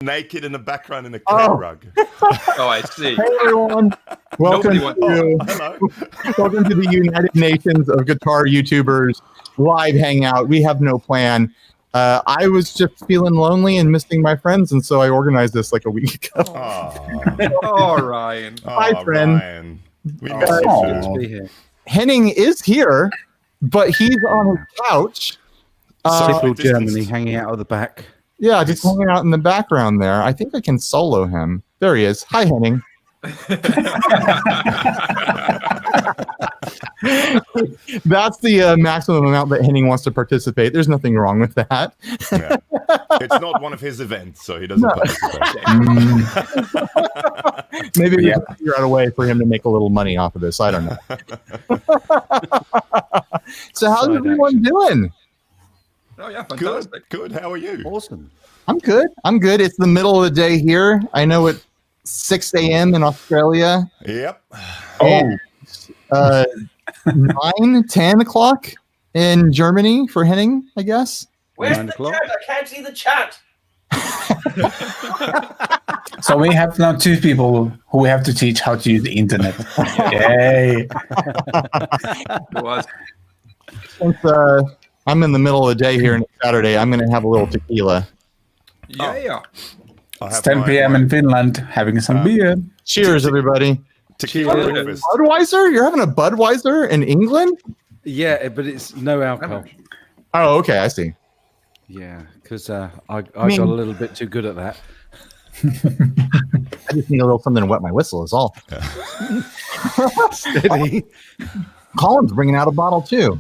naked in the background in a cat rug. Oh, I see. Hey everyone, welcome to the United Nations of Guitar YouTubers live hangout. We have no plan. I was just feeling lonely and missing my friends, and so I organized this like a week ago. Oh, Ryan. Hi, friend. Ryan. We miss you too. Henning is here, but he's on his couch. Typical Germany, hanging out of the back. Yeah, just hanging out in the background there. I think I can solo him. There he is. Hi, Henning. That's the maximum amount that Henning wants to participate. There's nothing wrong with that. Yeah. It's not one of his events, so he doesn't participate. Maybe we have to figure out a way for him to make a little money off of this. I don't know. So how's everyone doing? Oh, yeah, fantastic. Good. How are you? Awesome. I'm good. It's the middle of the day here. I know it's 6 a.m. in Australia. Yep. And 9, 10 o'clock in Germany for Henning, I guess. Where's the chat? I can't see the chat. So we have now 2 people who we have to teach how to use the internet. Yay! It was. Since I'm in the middle of the day here and it's Saturday, I'm going to have a little tequila. Yeah. It's 10 p.m. in Finland, having some beer. Cheers, everybody. Tequila breakfast. Budweiser? You're having a Budweiser in England? Yeah, but it's no alcohol. Oh, okay. I see. Yeah, because I got a little bit too good at that. I just need a little something to wet my whistle is all. Steady. Colin's bringing out a bottle too.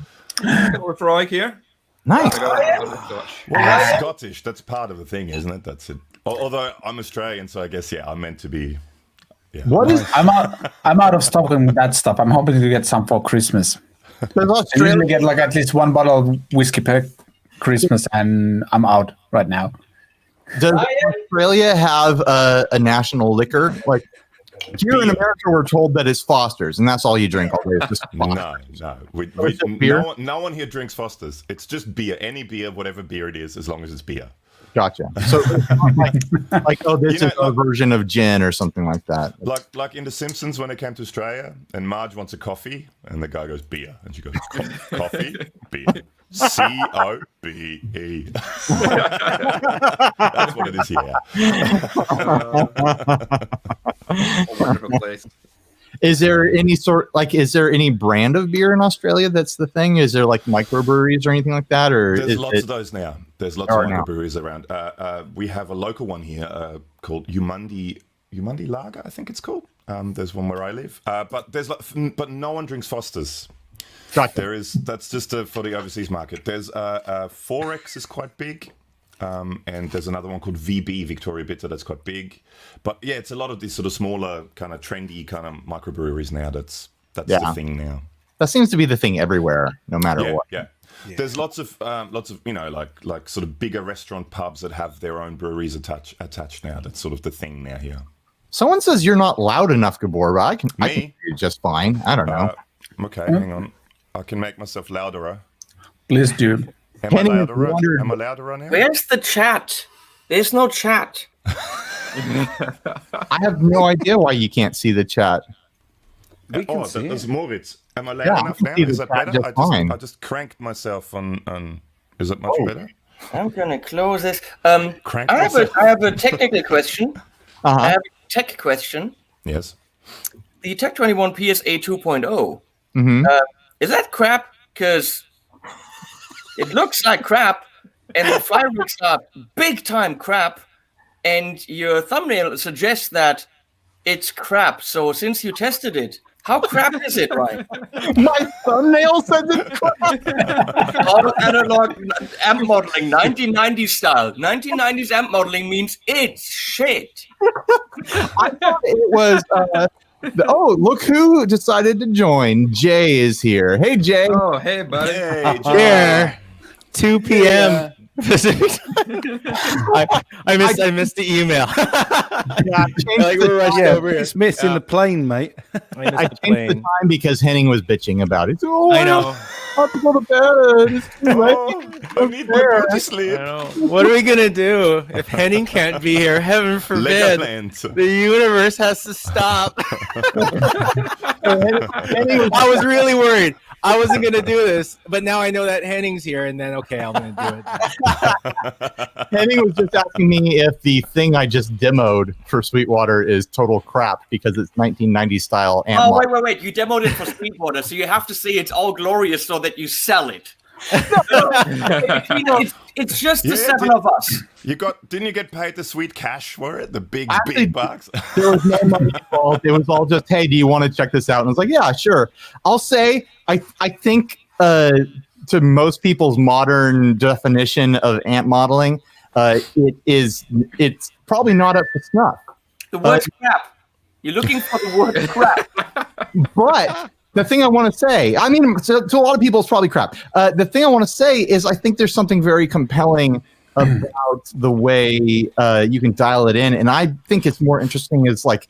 With Roy here. Nice. Well, that's Scottish. That's part of the thing, isn't it? That's it. Although I'm Australian, so I guess I'm meant to be. Yeah. What is? I'm out of stock on that stuff. I'm hoping to get some for Christmas. Does I usually Australia get like at least 1 bottle of whiskey per Christmas, and I'm out right now. Does Australia have a national liquor? Like here in America, we're told that it's Foster's, and that's all you drink all day. It's just Foster's. No. Beer? No one here drinks Foster's. It's just beer. Any beer, whatever beer it is, as long as it's beer. Gotcha. So it's not like oh, this is a version of gin or something like that. Like in The Simpsons when they came to Australia, and Marge wants a coffee, and the guy goes beer, and she goes coffee, beer, COBE. That's what it is here. Wonderful place. Is there any any brand of beer in Australia that's the thing? Is there like microbreweries or anything like that? Or there's lots of those now. There's lots of microbreweries around. We have a local one here called Umundi Lager, I think it's called. There's one where I live. But no one drinks Foster's. Gotcha. That's just for the overseas market. There's Forex is quite big. And there's another one called VB, Victoria Bitter, that's quite big. But yeah, it's a lot of these sort of smaller, kind of trendy kind of microbreweries now. That's the thing now. That seems to be the thing everywhere, no matter what. Yeah. There's lots of like sort of bigger restaurant pubs that have their own breweries attached now. That's sort of the thing now here. Someone says you're not loud enough, Gabor, but I can hear you just fine. I don't know. Okay, hang on. I can make myself louder. Please do. Am I louder now? Where's the chat? There's no chat. I have no idea why you can't see the chat. There's Moritz. Am I loud enough now? Is that better? I just cranked myself on. Is it much better? I'm gonna close this. I have a technical question. I have a tech question. Yes. The Tech 21 PSA 2.0. Is that crap? Because it looks like crap, and the fireworks are big time crap, and your thumbnail suggests that it's crap. So since you tested it, how crap is it, Ryan? My thumbnail says it's crap. Auto analog amp modeling, 1990s style. 1990s amp modeling means it's shit. I thought it was. Look who decided to join. Jay is here. Hey, Jay. Oh, hey, buddy. Hey, Jay. Here, 2 p.m. Pacific. I missed the email. I changed Like we're rushed Yeah, over here. it's missing the plane, mate. I missed I the changed the plane. time because Henning was bitching about it. Oh, I know. I have to go to bed. It's too late. Oh, I need my beauty I sleep. know. What are we gonna do if Henning can't be here? Heaven forbid. Legoland. The universe has to stop. Henning was I was really worried. I wasn't gonna do this, but now I know that Henning's here, and then okay, I'm gonna do it. Henning was just asking me if the thing I just demoed for Sweetwater is total crap because it's 1990s style. Ant Oh, model. wait. You demoed it for Sweetwater, so you have to say it's all glorious so that you sell it. It's just the Yeah, seven of us. Didn't you get paid the sweet cash for it? The big Actually, bucks? There was no money involved. It was all just, hey, do you want to check this out? And I was like, yeah, sure. I'll say, I think to most people's modern definition of ant modeling, it's probably not up to snuff. The word's crap. You're looking for the word crap. But the thing I want to say, I mean, to a lot of people, it's probably crap. The thing I want to say is I think there's something very compelling about the way you can dial it in. And I think it's more interesting as like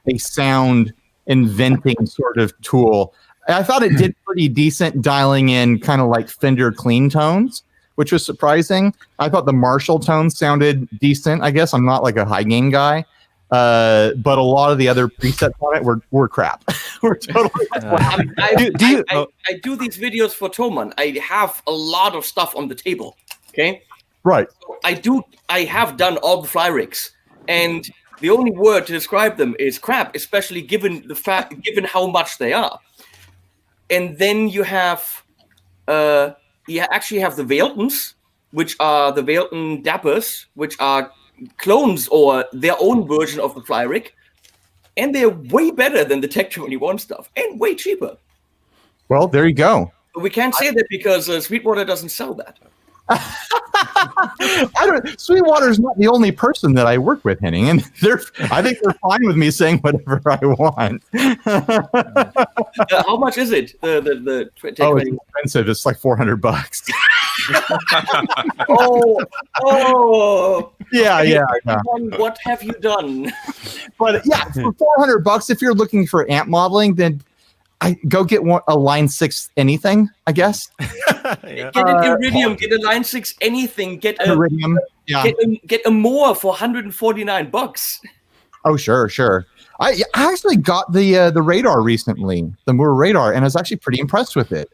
a sound inventing sort of tool. I thought it did pretty decent dialing in kind of like Fender clean tones, which was surprising. I thought the Marshall tones sounded decent. I guess I'm not like a high gain guy. But a lot of the other presets on it were crap. We're totally I do these videos for Toman. I have a lot of stuff on the table. Okay, right. I have done all the fly rigs, and the only word to describe them is crap, especially given how much they are. And then you have actually have the Veiltons, which are the Veilton Dappers, which are clones or their own version of the fly rig, and they're way better than the Tech 21 stuff and way cheaper. Well, there you go. But we can't say that because Sweetwater doesn't sell that. Sweetwater's not the only person that I work with, Henning, and I think they're fine with me saying whatever I want. How much is it? The Tech Oh, it's 21? expensive. It's like $400. Oh, Yeah. What have you done? But yeah, for $400, if you're looking for ant modeling, then I go get a line 6 anything, I guess. Yeah. Get an Iridium, get a Line 6 anything, get a Iridium. Yeah. get a Moore for $149. Oh, sure. I actually got the radar recently, the Moore radar, and I was actually pretty impressed with it.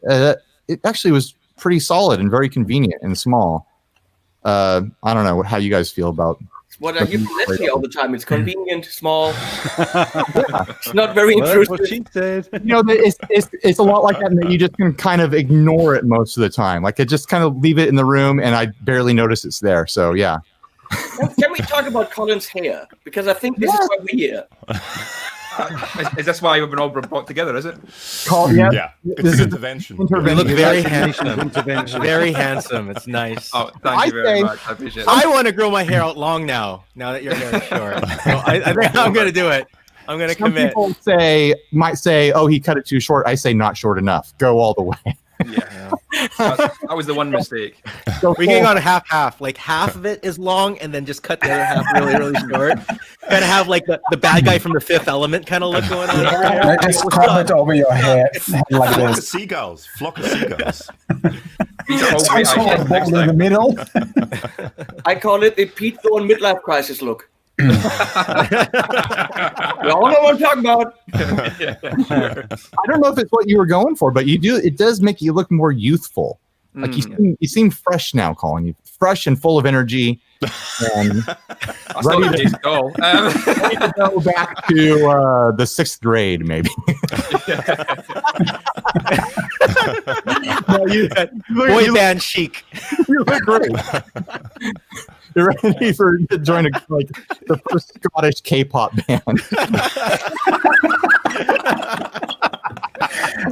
It actually was pretty solid and very convenient and small. I don't know how you guys feel about. What I hear from Leslie all the time. It's convenient, small. It's not very That's intrusive. what she said. You know, it's a lot like that, and that you just can kind of ignore it most of the time. Like I just kind of leave it in the room, and I barely notice it's there. So yeah. Can we talk about Colin's hair? Because I think this is why we're here. Is this why we've been all brought together, is it? Yeah, it's an intervention. You look very Intervention. handsome. Very handsome. It's nice. Oh, thank you very much. I appreciate it. I want to grow my hair out long now that your hair is short. So I think I'm going to do it. I'm going to Some commit. people might say, "Oh, he cut it too short." I say, "Not short enough. Go all the way." Yeah. That was the one mistake. Go We can full- go to half. Like half of it is long, and then just cut the other half really, really short. Kind of have like the bad guy from The Fifth Element kind of look going on. over here. I just comment over your head like Flock of this. seagulls. Flock of seagulls. These are all great Some ideas next ball in the time. middle. I call it the Pete Thorne midlife crisis look. We all know what I'm talking about. I don't know if it's what you were going for, but you do. It does make you look more youthful. Like you seem fresh now, Colin. You fresh and full of energy, and That's not the case at all. ready to go back to the 6th grade, maybe. No, Boy band chic. you look great. You're ready to join the first Scottish K-pop band.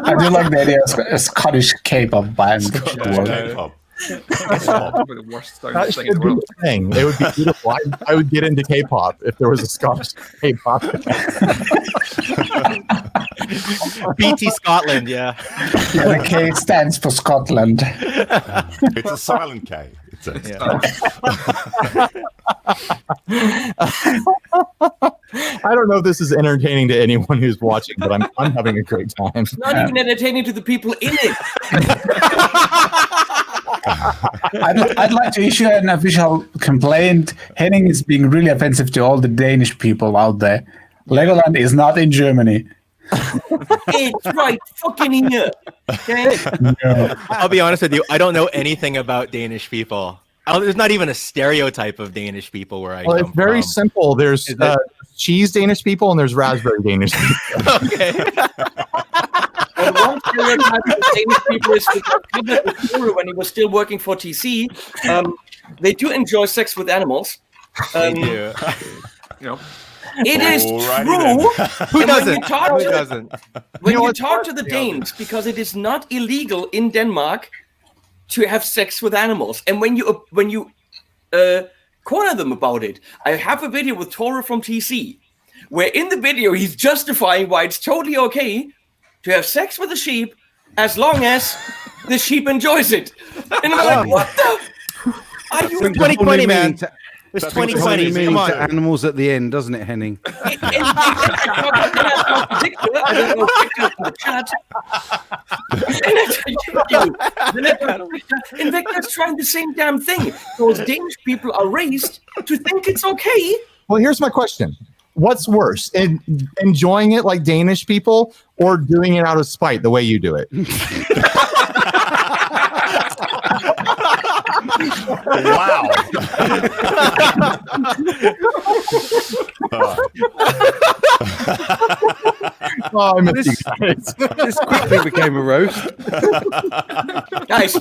I do like the idea of a Scottish K-pop band. K-pop. Probably the worst That sounding should thing in the be world. the thing. It would be beautiful. I would get into K-pop if there was a Scottish K-pop band. BT Scotland, yeah. Yeah, the K stands for Scotland. It's a silent K. It's a, I don't know if this is entertaining to anyone who's watching, but I'm having a great time. It's not even entertaining to the people in it. I'd like to issue an official complaint. Henning is being really offensive to all the Danish people out there. Legoland is not in Germany. It's right fucking here. Okay? No. I'll be honest with you. I don't know anything about Danish people. There's not even a stereotype of Danish people where I Well, come it's very from. simple. There's cheese Danish people and there's raspberry Danish people. Okay. Well, one stereotype of the Danish people is that when he was still working for TC, they do enjoy sex with animals. They do. It is Alrighty true. Who doesn't? When you talk to Who doesn't? talk to the Danes, because it is not illegal in Denmark to have sex with animals, and when you corner them about it, I have a video with Tore from TC, where in the video he's justifying why it's totally okay to have sex with a sheep as long as the sheep enjoys it. And I'm like, what the? Are you It's 2020, man. It's That's what 2020. you mean Come on. to animals at the end, doesn't it, Henning? I don't know pictures in the chat. And Victor's trying the same damn thing. Those Danish people are raised to think it's okay. Well, here's my question. What's worse, enjoying it like Danish people or doing it out of spite the way you do it? Wow. Oh, I miss you guys. This quickly became a roast. Nice.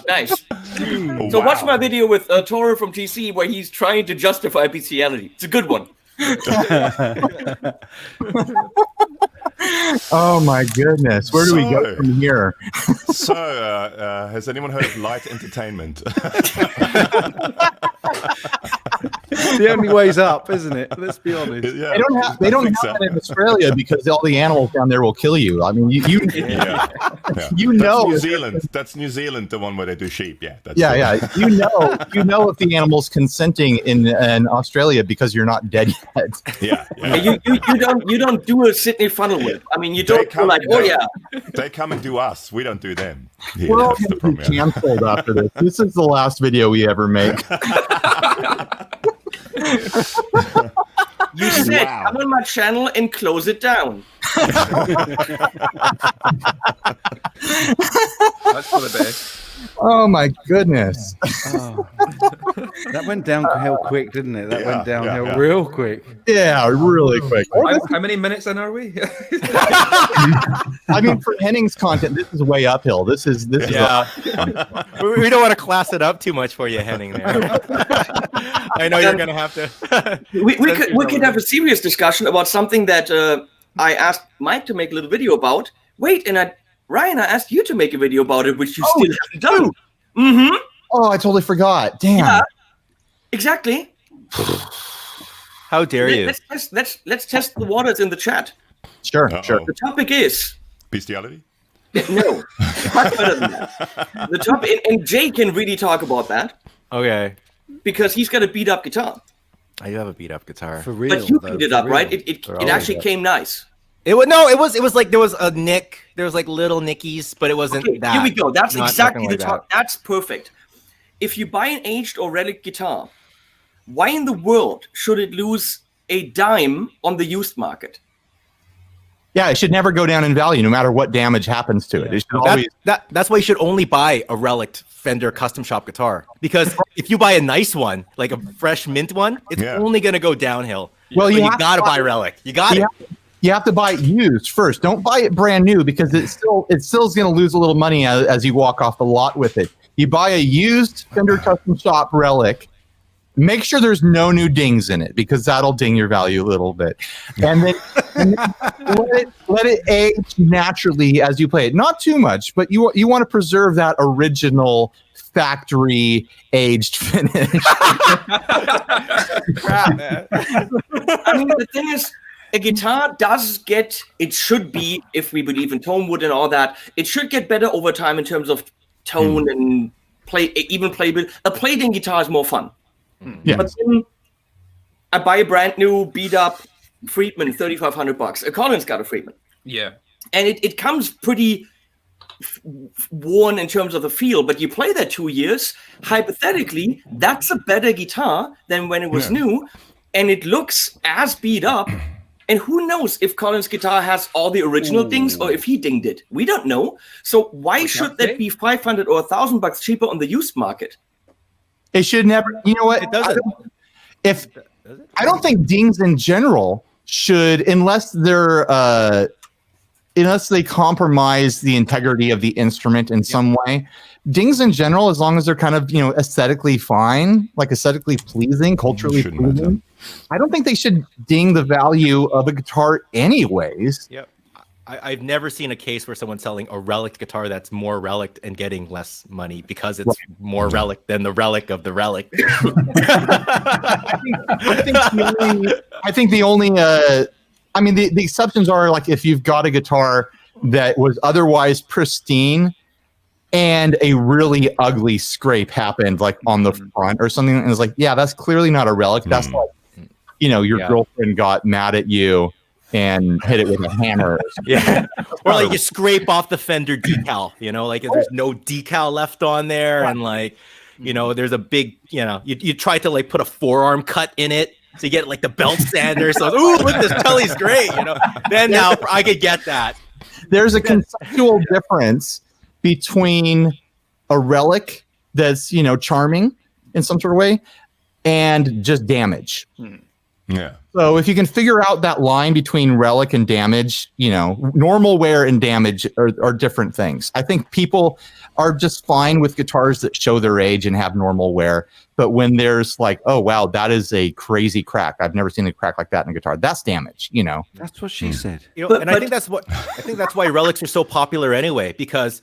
So watch my video with Tore from TC where he's trying to justify bestiality. It's a good one. Oh my goodness. Where do we go from here? So, has anyone heard of light entertainment? The only way's up, isn't it? Let's be honest. Yeah, They don't I think have that in Australia because all the animals down there will kill you. I mean, you Yeah. you That's know New Zealand. That's New Zealand, the one where they do sheep. Yeah. That's yeah. You know if the animal's consenting in Australia because you're not dead yet. Yeah. You don't do a Sydney funnel whip. I mean, you don't go like, oh yeah. They come and do us. We don't do them. Yeah, We're all that's the going to be problem. canceled after this. This is the last video we ever make. You said Wow. come on my channel and close it down. That's for the best. Oh my goodness. Oh. That went downhill quick, didn't it? That went downhill yeah. real quick. Yeah, really quick. How many minutes in are we? I mean, for Henning's content, this is way uphill. This is Yeah. We don't want to class it up too much for you, Henning. There. I know you're gonna have to. We could have a serious discussion about something that I asked Mike to make a little video about. Wait, and Ryan, I asked you to make a video about it, which you still haven't done. Mm-hmm. Oh, I totally forgot. Damn. Yeah, exactly. How dare you? Let's test the waters in the chat. Sure. The topic is Bestiality? no, much better than that. The topic, and Jay can really talk about that Okay. because he's got a beat up guitar. I do have a beat up guitar. For real. But you though, beat it for up, real. right? It actually came nice. It was like there was a nick. There was like little nickies, but it wasn't Okay, that. here we go. That's Not exactly nothing the like talk. That's perfect. If you buy an aged or relic guitar, why in the world should it lose a dime on the used market? Yeah, it should never go down in value, no matter what damage happens to it. It should always. That's why you should only buy a Relic Fender custom shop guitar, because if you buy a nice one, like a fresh mint one, it's only gonna go downhill. Well, you have to gotta buy Relic. You got it. You have to buy it used first. Don't buy it brand new because it's still is going to lose a little money as you walk off the lot with it. You buy a used Fender custom shop Relic. Make sure there's no new dings in it because that'll ding your value a little bit. And then, let it age naturally as you play it. Not too much, but you want to preserve that original factory aged finish. Crap, man. I mean, the thing is, a guitar does get, it should be, if we believe in tone wood and all that, it should get better over time in terms of tone and play, even playability. A played-in guitar is more fun. Yeah. But then I buy a brand new beat up Friedman, $3,500. Colin's got a Friedman. Yeah. And it comes pretty worn in terms of the feel, but you play that 2 years, hypothetically, that's a better guitar than when it was new, and it looks as beat up. And who knows if Colin's guitar has all the original things or if he dinged it? We don't know. So why should that be $500 or $1,000 cheaper on the used market? It should never. You know what? It doesn't. I don't think dings in general should, unless they compromise the integrity of the instrument in some way. Dings in general, as long as they're kind of aesthetically fine, like aesthetically pleasing, culturally pleasing, I don't think they should ding the value of a guitar anyways. Yep. I've never seen a case where someone's selling a relic guitar that's more relic and getting less money because it's more relic than the relic of the relic. I think the only the exceptions are like if you've got a guitar that was otherwise pristine and a really ugly scrape happened like on the front or something, and it's like, yeah, that's clearly not a relic. That's like, your girlfriend got mad at you and hit it with a hammer. Or like you scrape off the fender decal, like if there's no decal left on there, and like, there's a big, you try to like put a forearm cut in it. So you get like the belt sander. So, ooh, look, this Telly's great. Then now I could get that. There's a conceptual difference between a relic that's, charming in some sort of way and just damage. Yeah. So if you can figure out that line between relic and damage, normal wear and damage are different things. I think people are just fine with guitars that show their age and have normal wear. But when there's like, oh, wow, that is a crazy crack. I've never seen a crack like that in a guitar. That's damage, That's what she said. I think that's why relics are so popular anyway, because,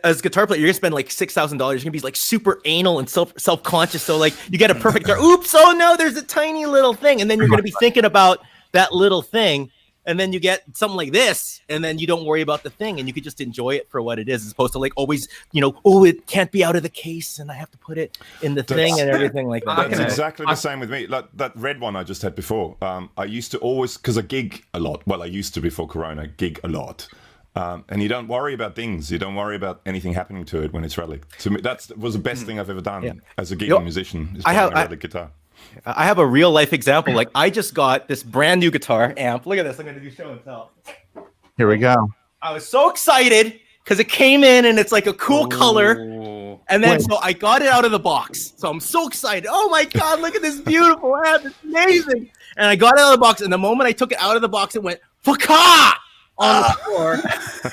as a guitar player, you're going to spend like $6,000. You're going to be like super anal and self-conscious. So like you get a perfect guitar. Oops, oh no, there's a tiny little thing. And then you're going to be thinking about that little thing. And then you get something like this, and then you don't worry about the thing, and you could just enjoy it for what it is, as opposed to like always, it can't be out of the case, and I have to put it in the thing and everything like that. That's exactly the same with me. Like that red one I just had before. I used to always, because I gig a lot. Well, I used to before Corona, gig a lot. And you don't worry about things. You don't worry about anything happening to it when it's relic. To me, that was the best thing I've ever done as a gigging musician. Is playing a relic guitar. I have a real life example. Like I just got this brand new guitar amp. Look at this. I'm going to do show and tell. Here we go. I was so excited because it came in and it's like a cool color. And then so I got it out of the box. So I'm so excited. Oh my God, look at this beautiful amp. It's amazing. And I got it out of the box. And the moment I took it out of the box, it went "Faka!" on the floor.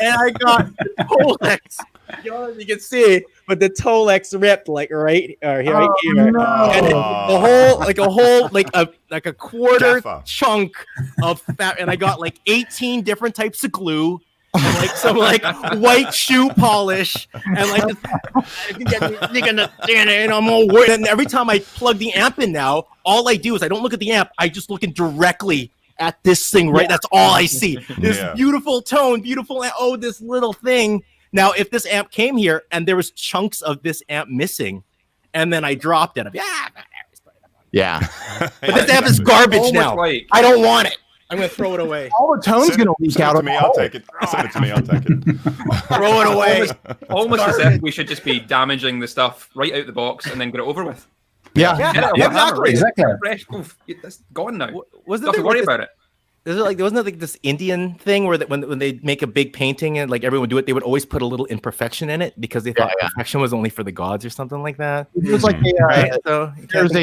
And I got the Tolex. You can see, but the Tolex ripped like right here. No. And a quarter chunk of fat, and I got like 18 different types of glue, and like some like white shoe polish, and like and I'm all worried. And every time I plug the amp in now, all I do is I don't look at the amp. I just looking directly at this thing, right? That's all I see. This beautiful tone, beautiful. Oh, this little thing. Now, if this amp came here and there was chunks of this amp missing, and then I dropped it, Yeah. But this amp is garbage now. I don't want it. I'm going to throw it away. All the tone's going to leak out of me. I'll take it. Send it to me. I'll take it. Throw it away. Almost as if we should just be damaging the stuff right out the box and then get it over with. Yeah. Exactly. Exactly. Oof, it's gone now. Wasn't Don't have to worry about it. Wasn't it like this Indian thing where when they make a big painting and like everyone would do it, they would always put a little imperfection in it because they thought perfection was only for the gods or something like that. It was like there's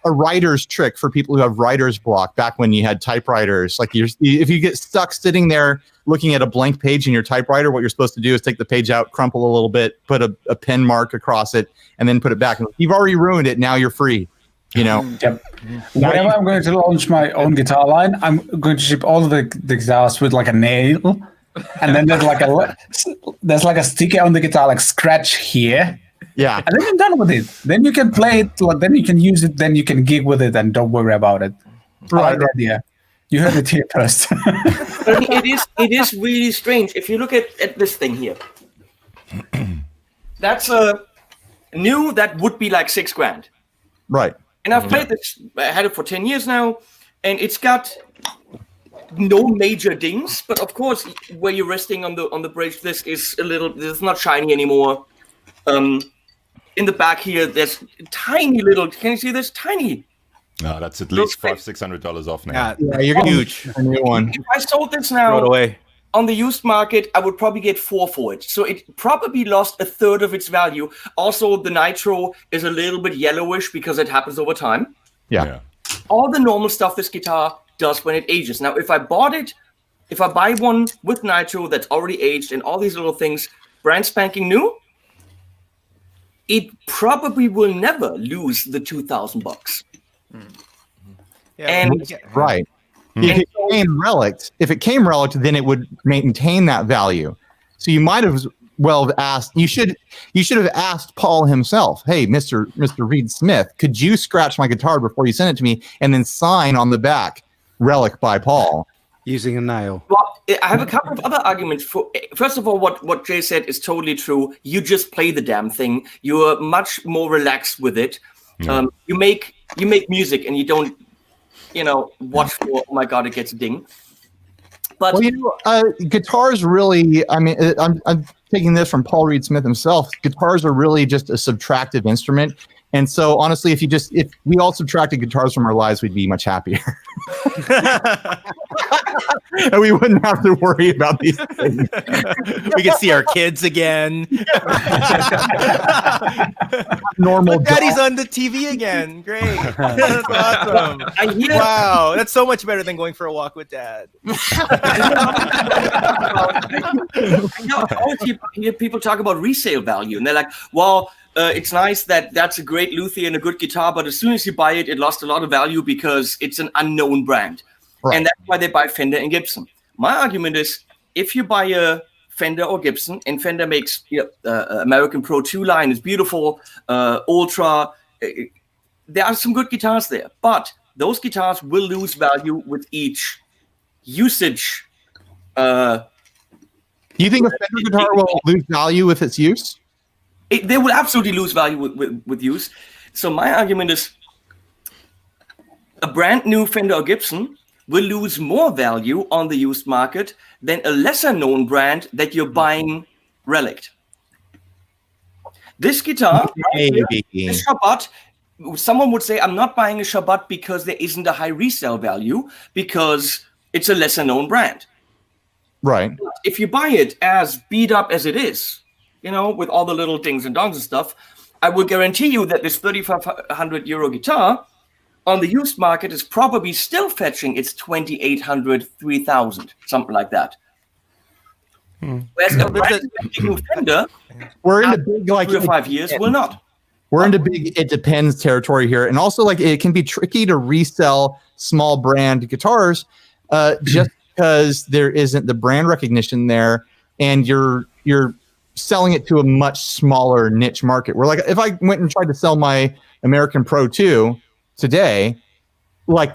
a writer's trick for people who have writer's block back when you had typewriters. Like if you get stuck sitting there looking at a blank page in your typewriter, what you're supposed to do is take the page out, crumple a little bit, put a pen mark across it, and then put it back. You've already ruined it. Now you're free. Yep. Whenever I'm going to launch my own guitar line, I'm going to ship all of the guitars with like a nail, and then there's like a sticker on the guitar, like scratch here. Yeah, and then you're done with it. Then you can play it. Then you can use it. Then you can gig with it, and don't worry about it. Right. I like that idea. You heard it here first. It is really strange if you look at this thing here. That's a new that would be like $6,000. Right. And I've played this, I had it for 10 years now, and it's got no major dings, but of course, where you're resting on the bridge, this is it's not shiny anymore. In the back here, there's tiny little, can you see this? Tiny. No, that's at least $500-$600 off now. Yeah, you're gonna huge. A new one. If I sold this Throw now it away. on the used market, I would probably get 4 for it. So it probably lost a third of its value. Also, the nitro is a little bit yellowish because it happens over time. Yeah. All the normal stuff this guitar does when it ages. Now, if I buy one with nitro that's already aged and all these little things, brand spanking new, it probably will never lose the $2,000. Yeah, And Right. If it came relic, then it would maintain that value. So you might have well asked. You should have asked Paul himself. Hey, Mr. Reed Smith, could you scratch my guitar before you send it to me, and then sign on the back, "Relic by Paul." Using a nail. well, I have a couple of other arguments. First of all, what Jay said is totally true. You just play the damn thing. You're much more relaxed with it. You make music, and you don't, watch for, oh my God, it gets a ding. But Well, guitars really. I mean, I'm taking this from Paul Reed Smith himself. Guitars are really just a subtractive instrument, and so honestly, if we all subtracted guitars from our lives, we'd be much happier, and we wouldn't have to worry about these things. we can see our kids again. Normal. Daddy's on the TV again. Great. That's awesome. Wow, that's so much better than going for a walk with Dad. I always hear people talk about resale value, and they're like, well, it's nice that's a great luthier and a good guitar, but as soon as you buy it, it lost a lot of value because it's an unknown brand. Right. And that's why they buy Fender and Gibson. My argument is, if you buy a Fender or Gibson, and Fender makes American Pro 2 line is beautiful, Ultra, there are some good guitars there, but those guitars will lose value with each usage. Do you think a Fender guitar will lose value with its use? They will absolutely lose value with use. So my argument is, a brand new Fender or Gibson will lose more value on the used market than a lesser known brand that you're buying relic. This guitar, this Shabbat, someone would say, I'm not buying a Shabbat because there isn't a high resale value because it's a lesser known brand. Right. If you buy it as beat up as it is, with all the little dings and dongs and stuff, I will guarantee you that this 3,500 euro guitar on the used market is probably still fetching its 2,800, 3,000, something like that. Whereas a brand new Fender, We're into big 3 or 5 years, will not. We're into big it depends territory here, and also it can be tricky to resell small brand guitars, just because there isn't the brand recognition there, and you're selling it to a much smaller niche market. Where if I went and tried to sell my American Pro 2 today,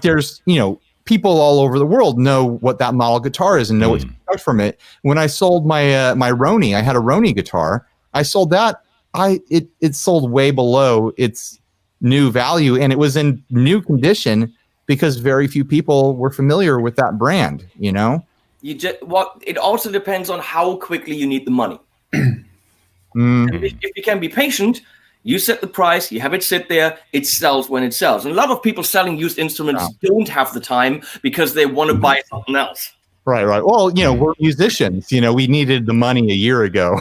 there's people all over the world know what that model guitar is and know what to expect from it. When I sold my my Roni, I had a Roni guitar. I sold that. It sold way below its new value, and it was in new condition because very few people were familiar with that brand. It also depends on how quickly you need the money. If you can be patient, you set the price, you have it sit there, it sells when it sells. And a lot of people selling used instruments don't have the time because they want to buy something else. Right. Well, we're musicians. We needed the money a year ago.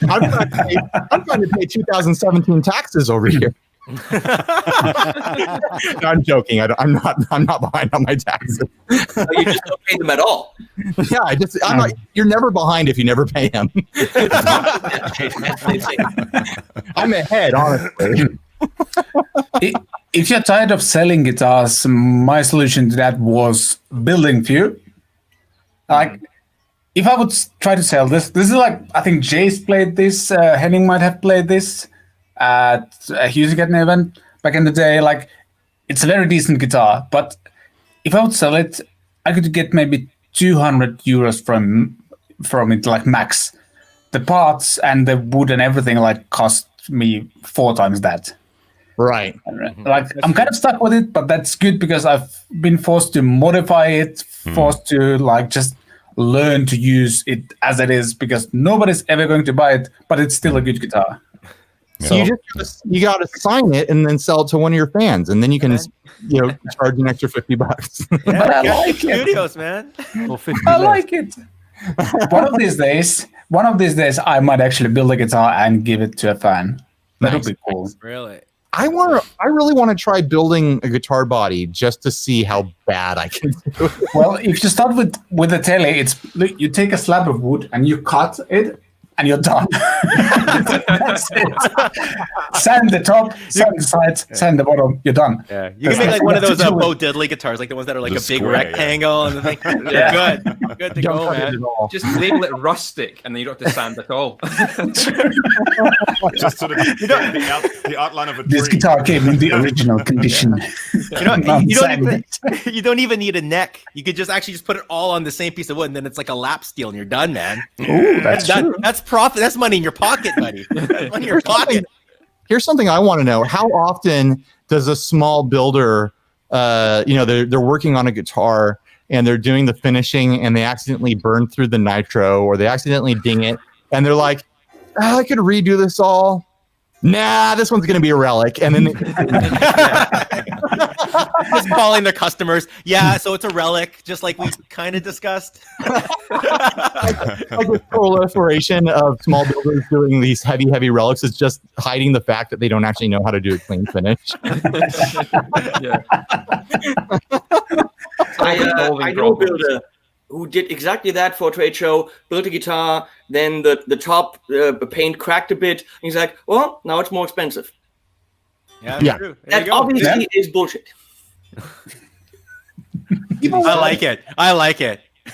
I'm trying to pay 2017 taxes over here. No, I'm joking. I'm not behind on my taxes. You just don't pay them at all. Yeah, I'm not. You're never behind if you never pay them. I'm ahead, honestly. If you're tired of selling guitars, my solution to that was building few. If I would try to sell this is I think Jay's played this, Henning might have played this at a Husegetten event back in the day. It's a very decent guitar, but if I would sell it, I could get maybe 200 euros from it, max. The parts and the wood and everything cost me 4 times that. Right. Like I'm kind of stuck with it, but that's good because I've been forced to modify it, forced to like just learn to use it as it is because nobody's ever going to buy it, but it's still a good guitar. So you got to sign it and then sell it to one of your fans, and then you can, charge an extra $50. But I like Studios, man. Or 50 I less. like it. One of these days, I might actually build a guitar and give it to a fan. That would be cool. Really? I really want to try building a guitar body just to see how bad I can do it. Well, if you start with a tele, you take a slab of wood and you cut it, and you're done. That's it. Sand the top, sand the sides, sand the bottom. You're done. Yeah, you can make like one of those Bo Diddley guitars, like the ones that are like a big square, rectangle, and the thing. Yeah. Good to go, man. Just label it rustic, and then you don't have to sand at all. Just sort of the outline of a tree. This guitar came in the original condition. You don't even need a neck. You could just put it all on the same piece of wood, and then it's like a lap steel, and you're done, man. Ooh, that's true. That's profit. That's money in your pocket, buddy. That's money in your pocket. Here's something I want to know. How often does a small builder, they're working on a guitar and they're doing the finishing and they accidentally burn through the nitro or they accidentally ding it and they're like, I could redo this all. Nah, this one's going to be a relic. And then just calling their customers. Yeah, so it's a relic, just like we kind of discussed. like the proliferation of small builders doing these heavy relics is just hiding the fact that they don't actually know how to do a clean finish. Yeah. I know a builder who did exactly that for a trade show, built a guitar, then the top paint cracked a bit. And he's like, well, now it's more expensive. Yeah. True. That obviously is bullshit. I like it.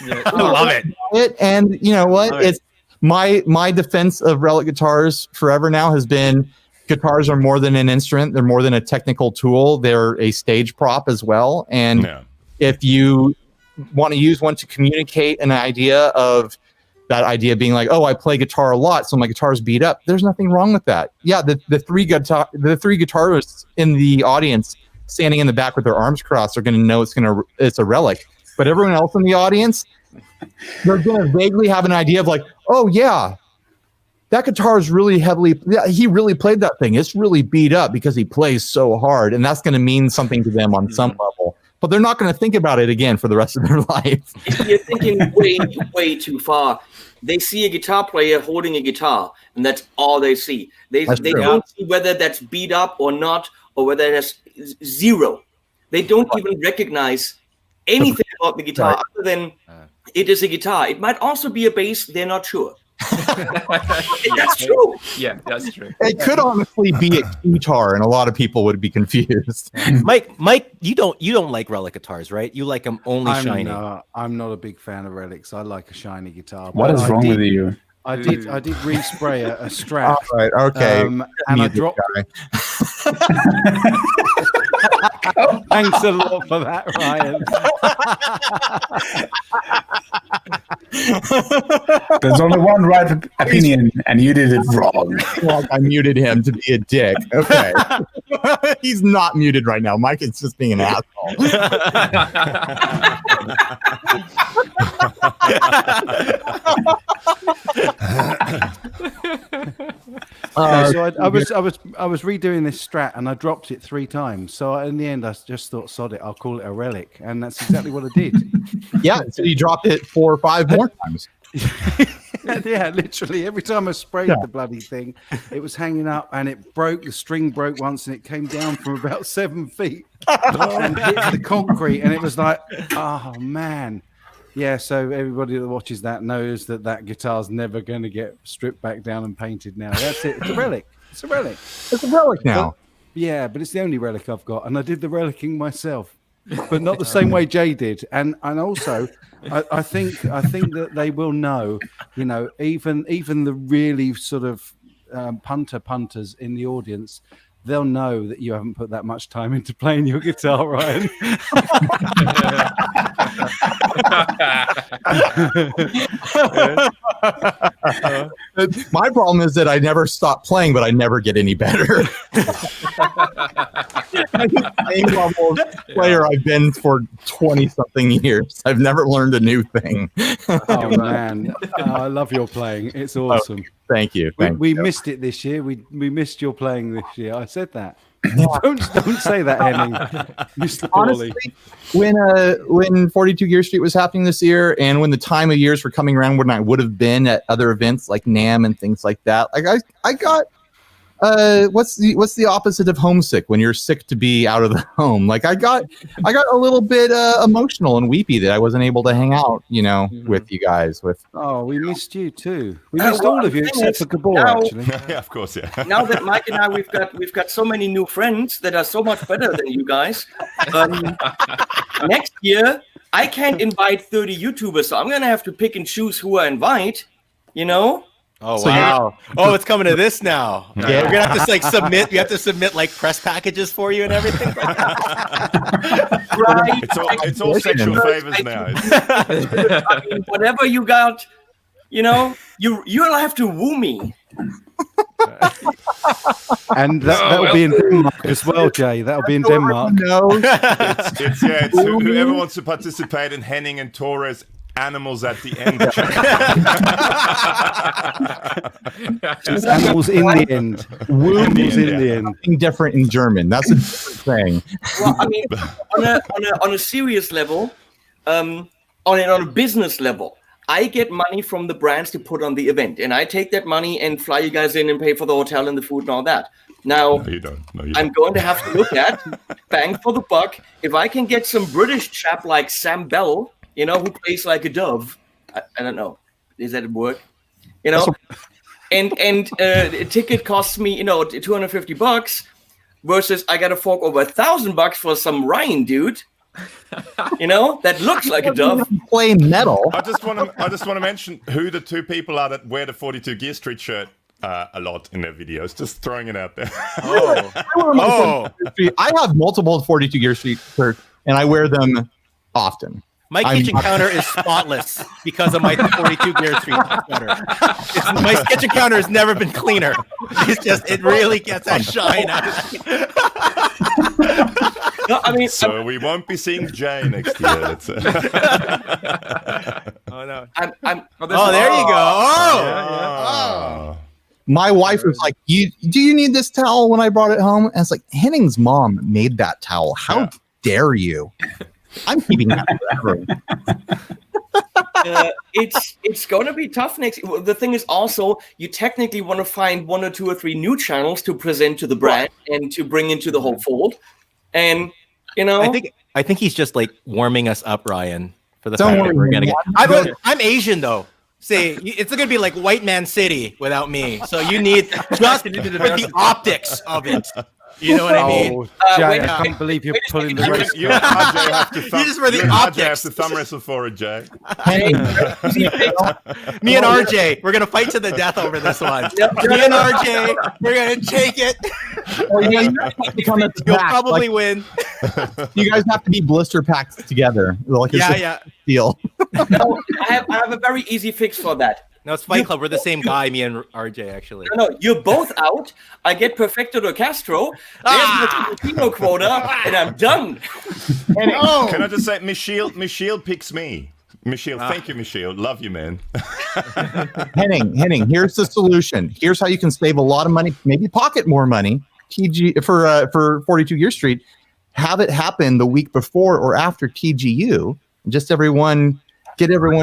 Yeah. I love it. And you know what? It's my defense of relic guitars forever now has been guitars are more than an instrument. They're more than a technical tool. They're a stage prop as well. And if you want to use one to communicate an idea of that idea being like, oh, I play guitar a lot, so my guitar's beat up. There's nothing wrong with that. Yeah, the three guitarists in the audience standing in the back with their arms crossed are going to know it's a relic. But everyone else in the audience, they're going to vaguely have an idea of like, oh yeah, that guitar is really heavily. Yeah, he really played that thing. It's really beat up because he plays so hard, and that's going to mean something to them on some level. But they're not going to think about it again for the rest of their life. You're thinking way too far. They see a guitar player holding a guitar, and that's all they see. They don't see whether that's beat up or not, or whether it has zero. They don't even recognize anything about the guitar other than it is a guitar. It might also be a bass. They're not sure. That's true. Yeah, that's true. It could honestly be a guitar, and a lot of people would be confused. Mike, you don't like relic guitars, right? You like them only shiny. I'm not a big fan of relics. I like a shiny guitar. What is wrong with you? I did respray a Strat. All right, okay. And I dropped. Thanks a lot for that, Ryan. There's only one right opinion, and you did it wrong. Well, I muted him to be a dick. Okay. He's not muted right now. Mike is just being an asshole. So I was redoing this Strat and I dropped it 3 times. So in the end, I just thought, sod it, I'll call it a relic, and that's exactly what I did. Yeah, so you dropped it 4 or 5 more times. Yeah, literally every time I sprayed the bloody thing, it was hanging up and it broke. The string broke once and it came down from about 7 feet and hit the concrete, and it was like, oh man. Yeah, so everybody that watches that knows that guitar's never going to get stripped back down and painted now. That's it. It's a relic. It's a relic. It's a relic now. But it's the only relic I've got, and I did the relicing myself, but not the same way Jay did. And also, I think that they will know. You know, even the really sort of punters in the audience, they'll know that you haven't put that much time into playing your guitar, Ryan. My problem is that I never stop playing, but I never get any better. I'm the same level of player I've been for 20-something years. I've never learned a new thing. Oh man, I love your playing. It's awesome. Thank you. We missed it this year. We missed your playing this year. I said that. don't say that, Henning. Mr. Paulie. Honestly, when 42 Gear Street was happening this year, and when the time of years were coming around when I would have been at other events like NAMM and things like that, like I got what's the opposite of homesick when you're sick to be out of the home? Like I got a little bit emotional and weepy that I wasn't able to hang out, with you guys. Oh, we missed you too. We missed all of you except for Gabor, actually. Yeah, of course, yeah. Now that Mike and I we've got so many new friends that are so much better than you guys. Next year I can't invite 30 YouTubers, so I'm gonna have to pick and choose who I invite. Oh So wow! Oh, it's coming to this now. Yeah. We're gonna have to submit. We have to submit like press packages for you and everything. Right? It's all sexual favors now. I mean, whatever you got, you'll have to woo me. And that'll be in Denmark as well, Jay. That'll be in Denmark. No. It's whoever wants to participate in Henning and Torres animals at the end. It's animals in the end. Animals in the end. Something different in German. That's a different thing. Well, I mean, on a serious level, on a business level, I get money from the brands to put on the event, and I take that money and fly you guys in and pay for the hotel and the food and all that. Now, No, you don't. I'm going to have to look at bang for the buck. If I can get some British chap like Sam Bell, who plays like a dove, I don't know, is that a word? And a ticket costs me, $250 versus I got to fork over $1,000 for some Ryan dude. That looks like a dove. Play metal. I just want to mention who the two people are that wear the 42 Gear Street shirt a lot in their videos. Just throwing it out there. I have multiple 42 Gear Street shirts, and I wear them often. My kitchen counter is spotless because of my 42 Gear Street sweater. My kitchen counter has never been cleaner. It really gets that shine out of it. No, I mean, So we won't be seeing Jay next year. That's it. Oh no! I'm There you go. My wife was like, do you need this towel when I brought it home? And it's like, Henning's mom made that towel. How dare you? I'm keeping that forever. It's going to be tough next. The thing is also, you technically want to find 1 or 2 or 3 new channels to present to the brand and to bring into the whole fold. And I think he's just like warming us up, Ryan, for the Don't fact that worry, we're gonna get. man. I'm Asian though. See, it's gonna be like White Man City without me. So you need just for the optics of it. You know what I mean? Jay, I can't believe you're pulling the race. You and RJ have to You just wear the RJ have optics. to thumb wrestle for it, Jay. Me and RJ, we're gonna fight to the death over this one. Me and RJ, we're gonna take it. You'll probably win. You guys have to be blister packs together. Like Yeah. deal. No, I have a very easy fix for that. No, it's Fight Club. We're the same guy, me and RJ, actually. No, you're both out. I get Perfecto de Castro. There's the Filipino quota, and I'm done. Can I just say, Michiel picks me. Michiel, thank you, Michiel. Love you, man. Henning, here's the solution. Here's how you can save a lot of money, maybe pocket more money. TG for 42 Gear Street, have it happen the week before or after TGU. Just get everyone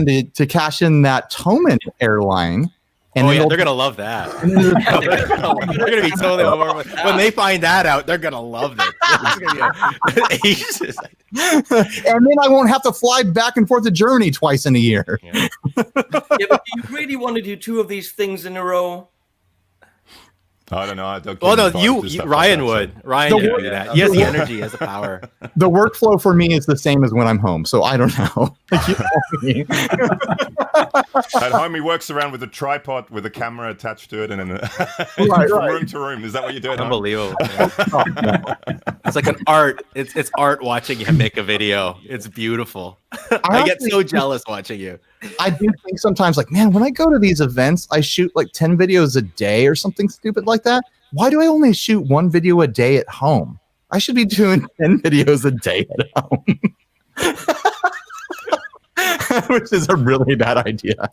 to cash in that Toman airline. And they're gonna love that. They're gonna be totally over when they find that out. They're gonna love it. And then I won't have to fly back and forth to Germany twice in a year. Yeah, but do you really want to do 2 of these things in a row? I don't know. I don't. Well, no, Ryan would. Ryan would do that. He has the energy, he has the power. The workflow for me is the same as when I'm home, so I don't know. At home, he works around with a tripod with a camera attached to it, and then from room to room. Is that what you do? Unbelievable. It's like an art. It's art watching him make a video. It's beautiful. I get so jealous watching you. I do think sometimes, like, man, when I go to these events, I shoot like 10 videos a day or something stupid like that. Why do I only shoot 1 video a day at home? I should be doing 10 videos a day at home. Which is a really bad idea.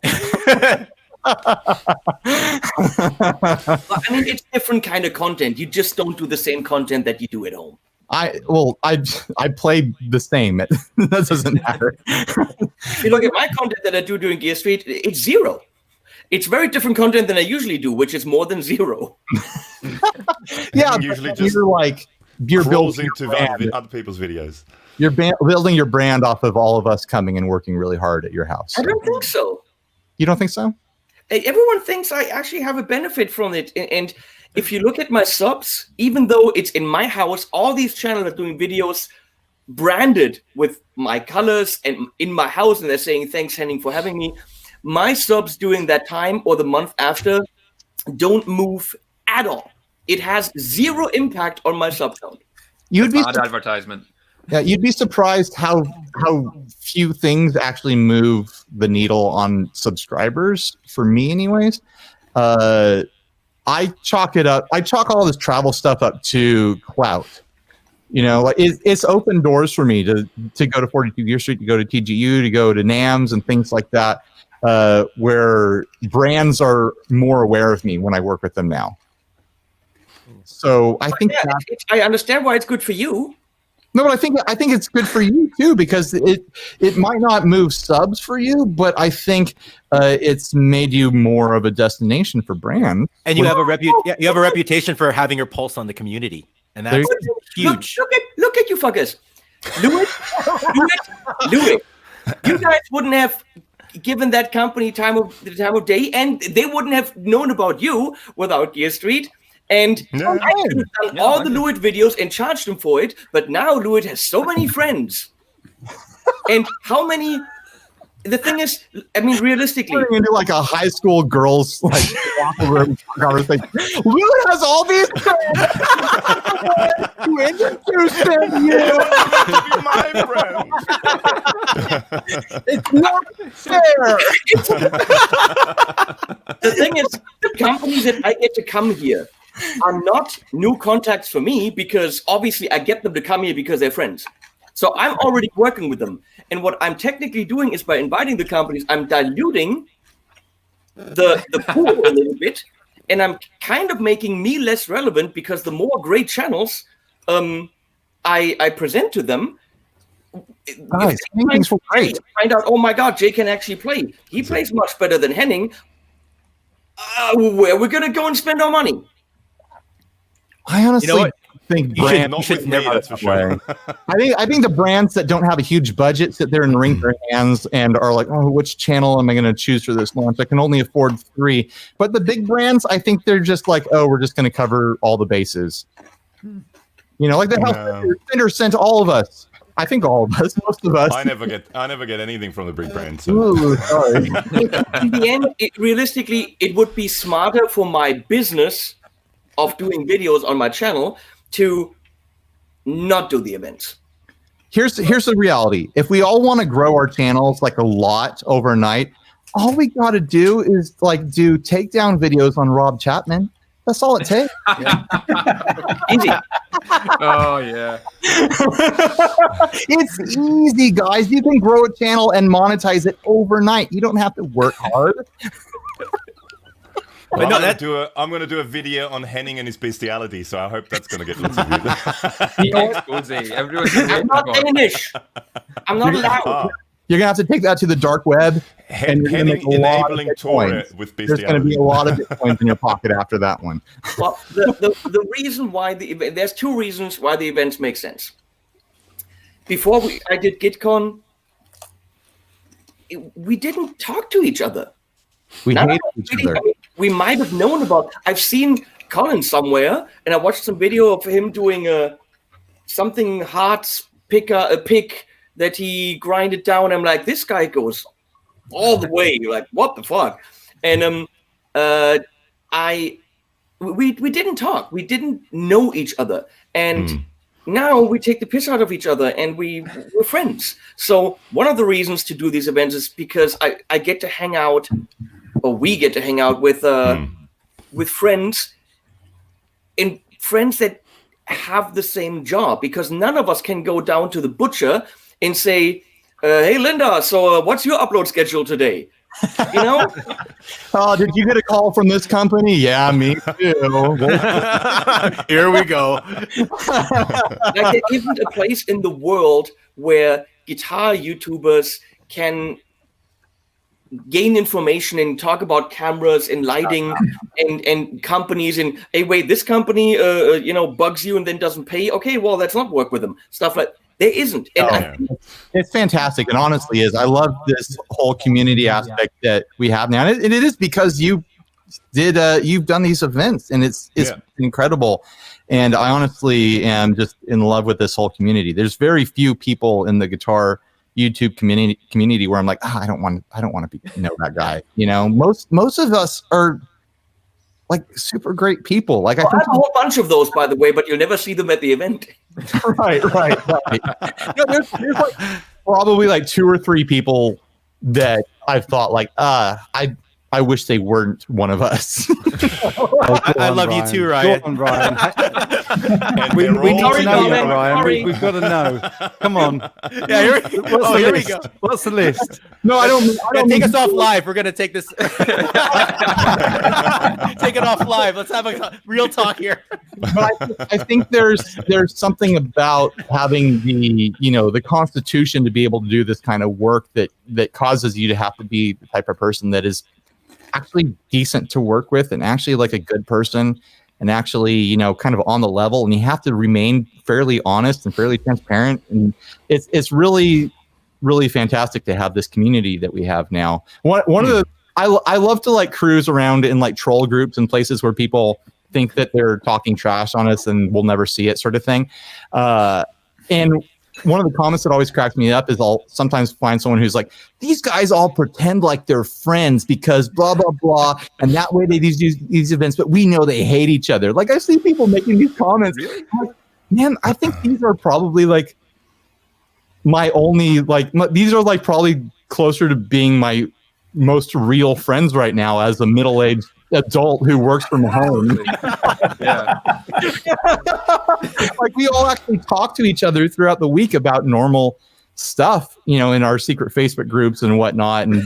I mean, it's different kind of content. You just don't do the same content that you do at home. I play the same. That doesn't matter. If you look at my content that I do during Gear Street, it's 0. It's very different content than I usually do, which is more than 0. Yeah, usually just you're building into into other people's videos. You're building your brand off of all of us coming and working really hard at your house. I don't think so. You don't think so? Everyone thinks I actually have a benefit from it. And if you look at my subs, even though it's in my house, all these channels are doing videos branded with my colors and in my house, and they're saying, thanks, Henning, for having me. My subs during that time or the month after don't move at all. It has 0 impact on my sub count. You'd be advertisement. Yeah, you'd be surprised how few things actually move the needle on subscribers. For me, anyways, I chalk all this travel stuff up to clout. You know, like it's open doors for me to go to 42 Gear Street, to go to TGU, to go to NAMS and things like that, where brands are more aware of me when I work with them now. So I think I understand why it's good for you. No, but I think it's good for you too, because it might not move subs for you, but I think it's made you more of a destination for brands. And you have a reputation for having your pulse on the community, and that's huge. Look at you fuckers, Louis. You guys wouldn't have given that company the time of day, and they wouldn't have known about you without Gear Street. And I could have done all the Lewitt videos and charged him for it, but now Lewitt has so many friends. And how many? The thing is, I mean, realistically, turning into like a high school girls like conversation. Lewitt has all these friends. Who introduced them to you? To be my friend. It's not fair. The thing is, the companies that I get to come here are not new contacts for me, because obviously I get them to come here because they're friends. So I'm already working with them. And what I'm technically doing is, by inviting the companies, I'm diluting the pool a little bit, and I'm kind of making me less relevant, because the more great channels I present to them, guys, Henning's great. Find out, oh my God, Jay can actually play. He plays much better than Henning. Where we're going to go and spend our money? I honestly think brands should never. That's for sure. I think the brands that don't have a huge budget sit there and wring their hands and are like, oh, which channel am I going to choose for this launch? I can only afford 3. But the big brands, I think they're just like, oh, we're just going to cover all the bases. You know, like the House Center sent all of us. I think all of us, most of us. I never get anything from the big brands. So. Ooh, sorry. In the end, realistically, it would be smarter for my business of doing videos on my channel to not do the events. Here's the reality. If we all want to grow our channels like a lot overnight, all we got to do is like do takedown videos on Rob Chapman. That's all it takes. Easy. Oh yeah. It's easy, guys. You can grow a channel and monetize it overnight. You don't have to work hard. Well, I'm going to do a video on Henning and his bestiality, so I hope that's going to get lots of views. I'm not Danish. I'm not allowed. You're going to have to take that to the dark web. And Henning enabling Torah with bestiality. There's going to be a lot of Bitcoins in your pocket after that one. Well, the reason why there's 2 reasons why the events make sense. Before I did GitCon, we didn't talk to each other. We hated each other. I mean, we might have known about. I've seen Colin somewhere, and I watched some video of him doing something hard a pick that he grinded down. I'm like, this guy goes all the way. You're like, what the fuck? And we didn't talk. We didn't know each other, and now we take the piss out of each other, and we're friends. So one of the reasons to do these events is because I get to hang out, or we get to hang out with friends, and friends that have the same job, because none of us can go down to the butcher and say, hey Linda, so what's your upload schedule today? You know? Oh, did you get a call from this company? Yeah, me too. Here we go. Like, there isn't a place in the world where guitar YouTubers can gain information and talk about cameras and lighting and companies, and hey, wait, this company bugs you and then doesn't pay. Okay, well, let's not work with them. Stuff like there isn't. And it's fantastic, and honestly, I love this whole community aspect that we have now, and it is because you've done these events, and it's incredible. And I honestly am just in love with this whole community. There's very few people in the guitar YouTube community where I'm like, I don't want to know that guy. You know, most of us are like super great people. Like I have a whole bunch of those, by the way, but you'll never see them at the event. right. You know, there's like probably like 2 or 3 people that I've thought like, I wish they weren't one of us. I love you too, Ryan. Go on, Ryan. we need to know that, Ryan. We've got to know. Come on. Yeah, here we go. What's the list? No, I don't take us off live. We're gonna take this. Take it off live. Let's have a real talk here. But I think there's something about having the constitution to be able to do this kind of work that causes you to have to be the type of person that is actually decent to work with, and actually like a good person, and actually kind of on the level, and you have to remain fairly honest and fairly transparent, and it's really, really fantastic to have this community that we have now. One of the I love to like cruise around in like troll groups and places where people think that they're talking trash on us and we'll never see it, sort of thing. And one of the comments that always cracks me up is I'll sometimes find someone who's like, these guys all pretend like they're friends because blah, blah, blah. And that way they do these events, but we know they hate each other. Like I see people making these comments. Really? Like, man, I think these are probably like my only, these are like probably closer to being my most real friends right now as a middle-aged adult who works from home. Yeah. Like we all actually talk to each other throughout the week about normal stuff, in our secret Facebook groups and whatnot. And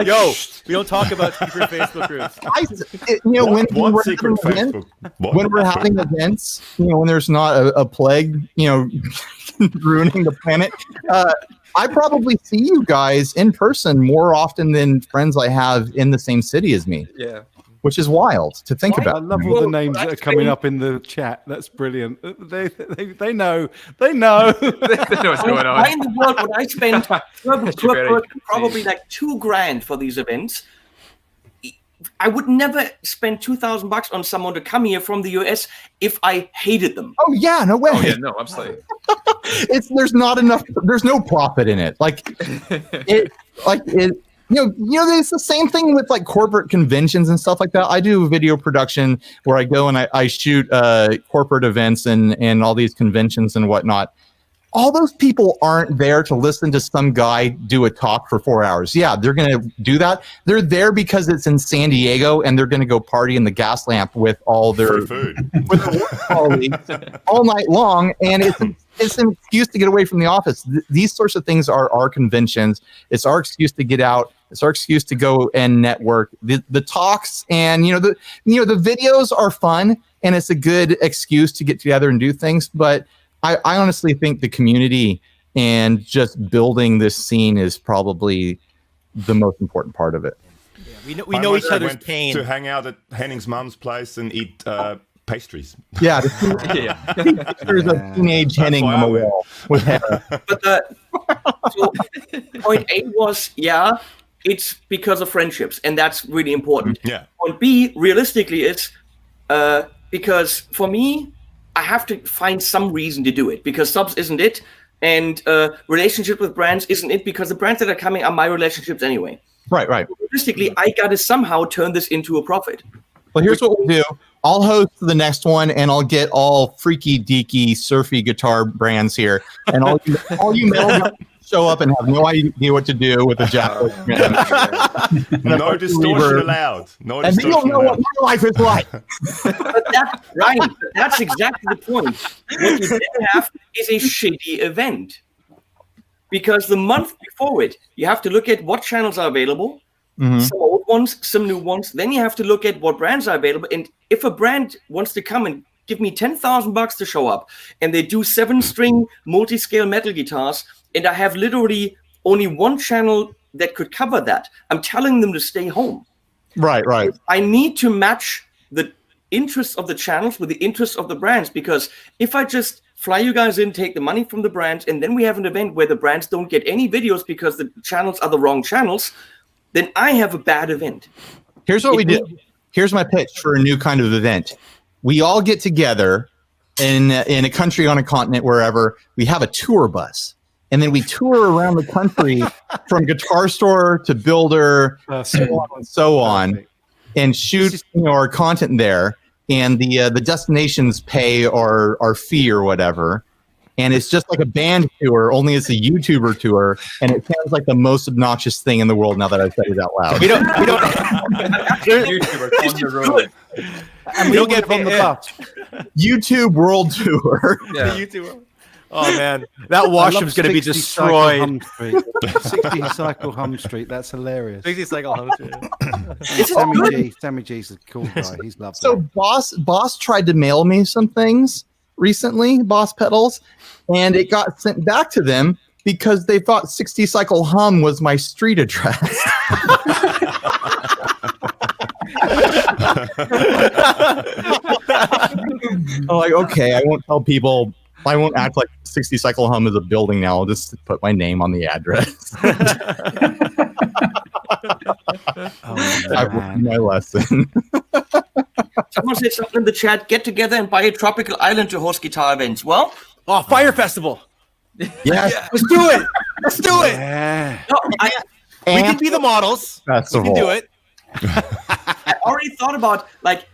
yo, we don't talk about secret Facebook groups. When we're having events, when there's not a plague, ruining the planet, I probably see you guys in person more often than friends I have in the same city as me. Yeah. Which is wild to think about. I love all the names that are coming up in the chat. That's brilliant. They know. They know. They know what's going on. Why in the world would I spend probably like $2,000 for these events? I would never spend $2,000 on someone to come here from the US if I hated them. Oh yeah, no way. Oh, yeah, no, absolutely. There's not enough. There's no profit in it. It's the same thing with like corporate conventions and stuff like that. I do video production where I go and I shoot corporate events and all these conventions and whatnot. All those people aren't there to listen to some guy do a talk for 4 hours. Yeah, they're going to do that. They're there because it's in San Diego and they're going to go party in the gas lamp with all their food with their work colleagues all night long. And it's an excuse to get away from the office. These sorts of things are our conventions. It's our excuse to get out. It's our excuse to go and network. The talks and the videos are fun, and it's a good excuse to get together and do things. But I honestly think the community and just building this scene is probably the most important part of it. Yeah, we know each other's pain. To hang out at Henning's mom's place and eat pastries. Yeah, there's a teenage Henning on the wall with hair. But so point A was, it's because of friendships, and that's really important. Yeah. Point B, realistically, is because for me, I have to find some reason to do it because subs isn't it. and relationship with brands isn't it, because the brands that are coming are my relationships anyway. Right. Realistically, I gotta somehow turn this into a profit. Well, here's what we'll do. I'll host the next one, and I'll get all freaky deaky surfy guitar brands here, and all you metal guys show up and have no idea what to do with the jack. No distortion allowed. No and then you'll know what my life is like. But that's exactly the point. What you then have is a shitty event. Because the month before it, you have to look at what channels are available, some old ones, some new ones. Then you have to look at what brands are available. And if a brand wants to come and give me $10,000 to show up, and they do 7-string multi-scale metal guitars, and I have literally only one channel that could cover that, I'm telling them to stay home. Right. I need to match the interests of the channels with the interests of the brands, because if I just fly you guys in, take the money from the brands, and then we have an event where the brands don't get any videos because the channels are the wrong channels, then I have a bad event. Here's what we do. Here's my pitch for a new kind of event. We all get together in a country, on a continent, wherever. We have a tour bus. And then we tour around the country from guitar store to builder, so on and so on, and shoot our content there. And the destinations pay our fee or whatever. And it's just like a band tour, only it's a YouTuber tour. And it sounds like the most obnoxious thing in the world now that I've said it out loud. We don't YouTuber on the road. And we don't get on the bus. YouTube World Tour. Yeah. YouTube. Oh man, that washroom's going to be 60 destroyed. Hum Street. 60 Cycle Hum Street. That's hilarious. 60 cycle Hum Street. Sammy G's a cool guy. He's lovely. So Boss tried to mail me some things recently, Boss Pedals, and it got sent back to them because they thought 60 Cycle Hum was my street address. I'm like, okay, I won't tell people. I won't act like 60 Cycle Hum is a building now. I'll just put my name on the address. I learned my lesson. Someone said something in the chat, get together and buy a tropical island to host guitar events. Well, Fire Festival. Yeah. Let's do it. Let's do it. Yeah. no, We can be the models. Festival. We can do it. I already thought about, like,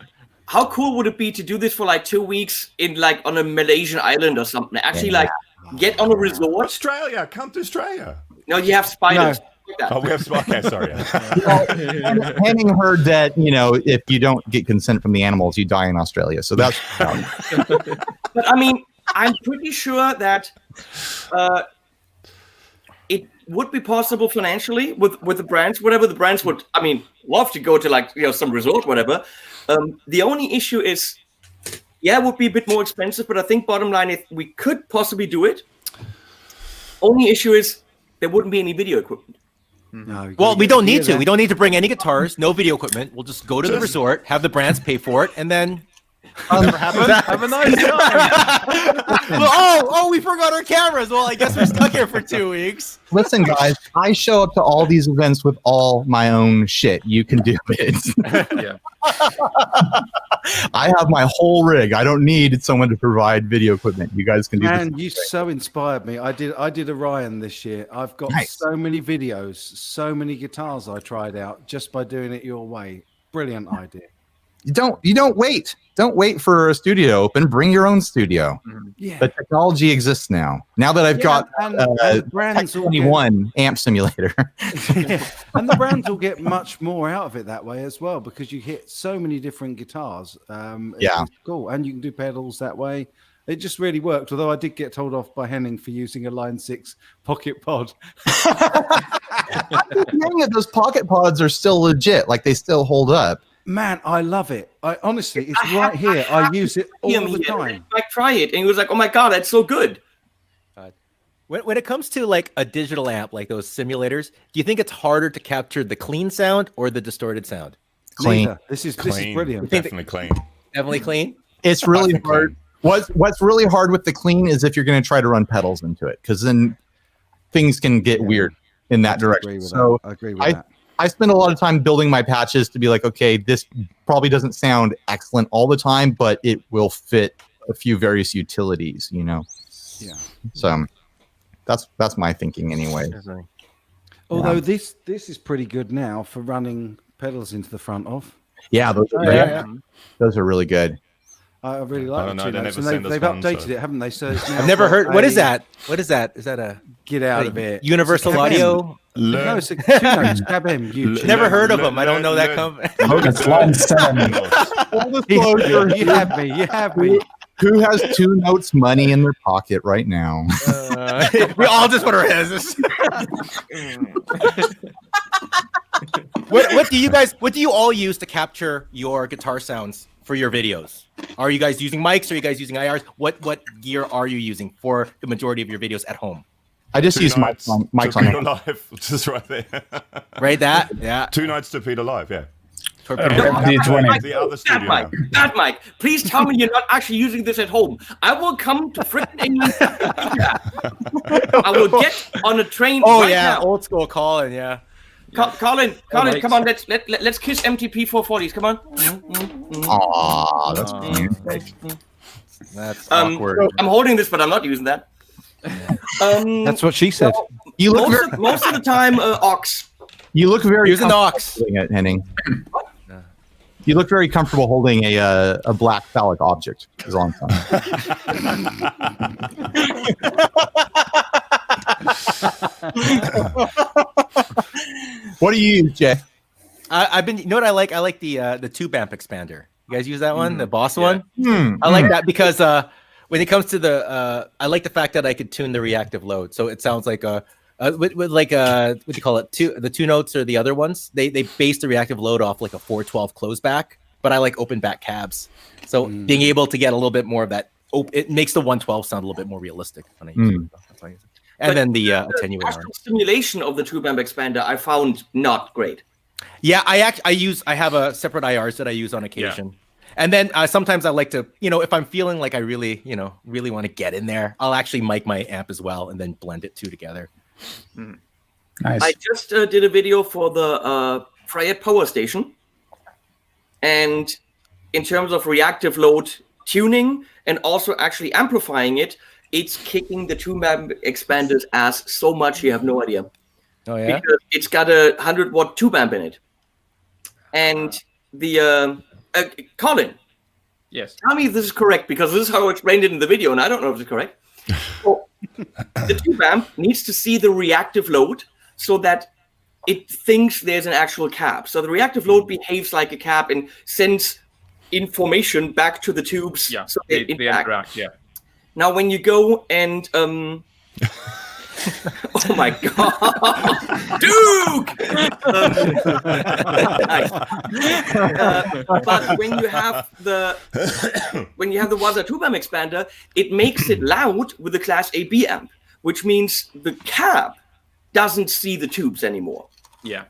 how cool would it be to do this for like 2 weeks in like on a Malaysian island or something? Actually, like get on a resort. Australia, come to Australia. No, you have spiders. Oh, we have okay, sorry. Henning heard that, if you don't get consent from the animals, you die in Australia. So that's But I mean, I'm pretty sure that it would be possible financially with the brands, whatever the brands would, I mean, love to go to like, some resort, whatever. The only issue is, it would be a bit more expensive, but I think bottom line, if we could possibly do it, only issue is there wouldn't be any video equipment. No, Well, we don't need to. We don't need to bring any guitars, no video equipment. We'll just go to the resort, have the brands pay for it, and then Have a nice time. well, we forgot our cameras. Well, I guess we're stuck here for 2 weeks. Listen, guys, I show up to all these events with all my own shit. You can do it. Yeah. I have my whole rig. I don't need someone to provide video equipment. You guys can do Man, this. you so inspired me. I did Orion this year. I've got so many videos, so many guitars I tried out just by doing it your way. Brilliant idea. You don't wait. Don't wait for a studio to open. Bring your own studio. Yeah. The technology exists now. Now that I've got brands will 21 amp simulator. And the brands will get much more out of it that way as well, because you hit so many different guitars. It's cool. And you can do pedals that way. It just really worked. Although I did get told off by Henning for using a Line 6 pocket pod. I'm hearing that those pocket pods are still legit. Like they still hold up. Man, I love it. I honestly, it's right here. I use it all the time. I try it, and he was like, "Oh my god, that's so good." When it comes to like a digital amp, like those simulators, do you think it's harder to capture the clean sound or the distorted sound? Clean. Neither. This is brilliant. Definitely clean. Definitely clean. It's really hard. What's really hard with the clean is if you're going to try to run pedals into it, because then things can get weird in that direction. So I agree with that. I spend a lot of time building my patches to be like, okay, this probably doesn't sound excellent all the time, but it will fit a few various utilities, Yeah. So That's my thinking anyway. Although this is pretty good now for running pedals into the front of. Yeah, those are great. Those are really good. I really like I don't the know, two they notes, never and send us they've one, updated so- it, haven't they? So it's now I've never got heard. What is a- that? What is that? Is that a Get out of it. universal It's a audio? No, it's a two notes. Cab M. YouTube. Never heard of them. I don't know that company. That's line 7. Full disclosure, You have me. You have me. who has 2 notes money in their pocket right now? We all just put our hands. What do you guys? What do you all use to capture your guitar sounds for your videos? Are you guys using mics? Are you guys using IRs? What gear are you using for the majority of your videos at home? I just use mics Torpedo on. Live, just right there. Right, that yeah. 2 nights Torpedo Live, yeah. D20. The other studio. now. Bad Mike, please tell me you're not actually using this at home. I will come to frickin' England. I will get on a train. Oh right yeah, now. old school Colin. Yeah. Colin, nice. come on, let's kiss MTP 440s. Come on. Aw, that's cute. That's Um, awkward. I'm holding this, but I'm not using that. That's what she said. You look Most of the time, Ox. you look very Using the comfortable Ox. holding it, Henning. You look very comfortable holding a black phallic object. Is all I'm saying. What do you use, Jay? I've been. You know what I like? I like the tube amp expander. You guys use that one, the Boss one? Hmm. I like that because when it comes to the, I like the fact that I could tune the reactive load, so it sounds like with like what do you call it? The 2 notes or the other ones. They base the reactive load off like a 412 close back, but I like open back cabs. So being able to get a little bit more of that, it makes the 112 sound a little bit more realistic when I use it. That's why I use it. And But then the attenuator. Actual stimulation of the tube amp expander I found not great. Yeah, I have a separate IRs that I use on occasion. And then sometimes I like to, if I'm feeling like I really, really want to get in there, I'll actually mic my amp as well and then blend it 2 together. Nice. I just did a video for the Fryette power station. And in terms of reactive load tuning and also actually amplifying it, it's kicking the tube amp expander's ass so much you have no idea. Oh, yeah? Because it's got a 100-watt tube amp in it. And the Colin, Yes. tell me if this is correct, because this is how I explained it in the video, and I don't know if it's correct. So, the tube amp needs to see the reactive load so that it thinks there's an actual cab. So the reactive load behaves like a cab and sends information back to the tubes. Yeah. So They interact. interact. Yeah. Now, when you go and oh my god, Duke! Nice. But when you have the Waza tube amp expander, it makes it loud with the Class AB amp, which means the cab doesn't see the tubes anymore. Yeah.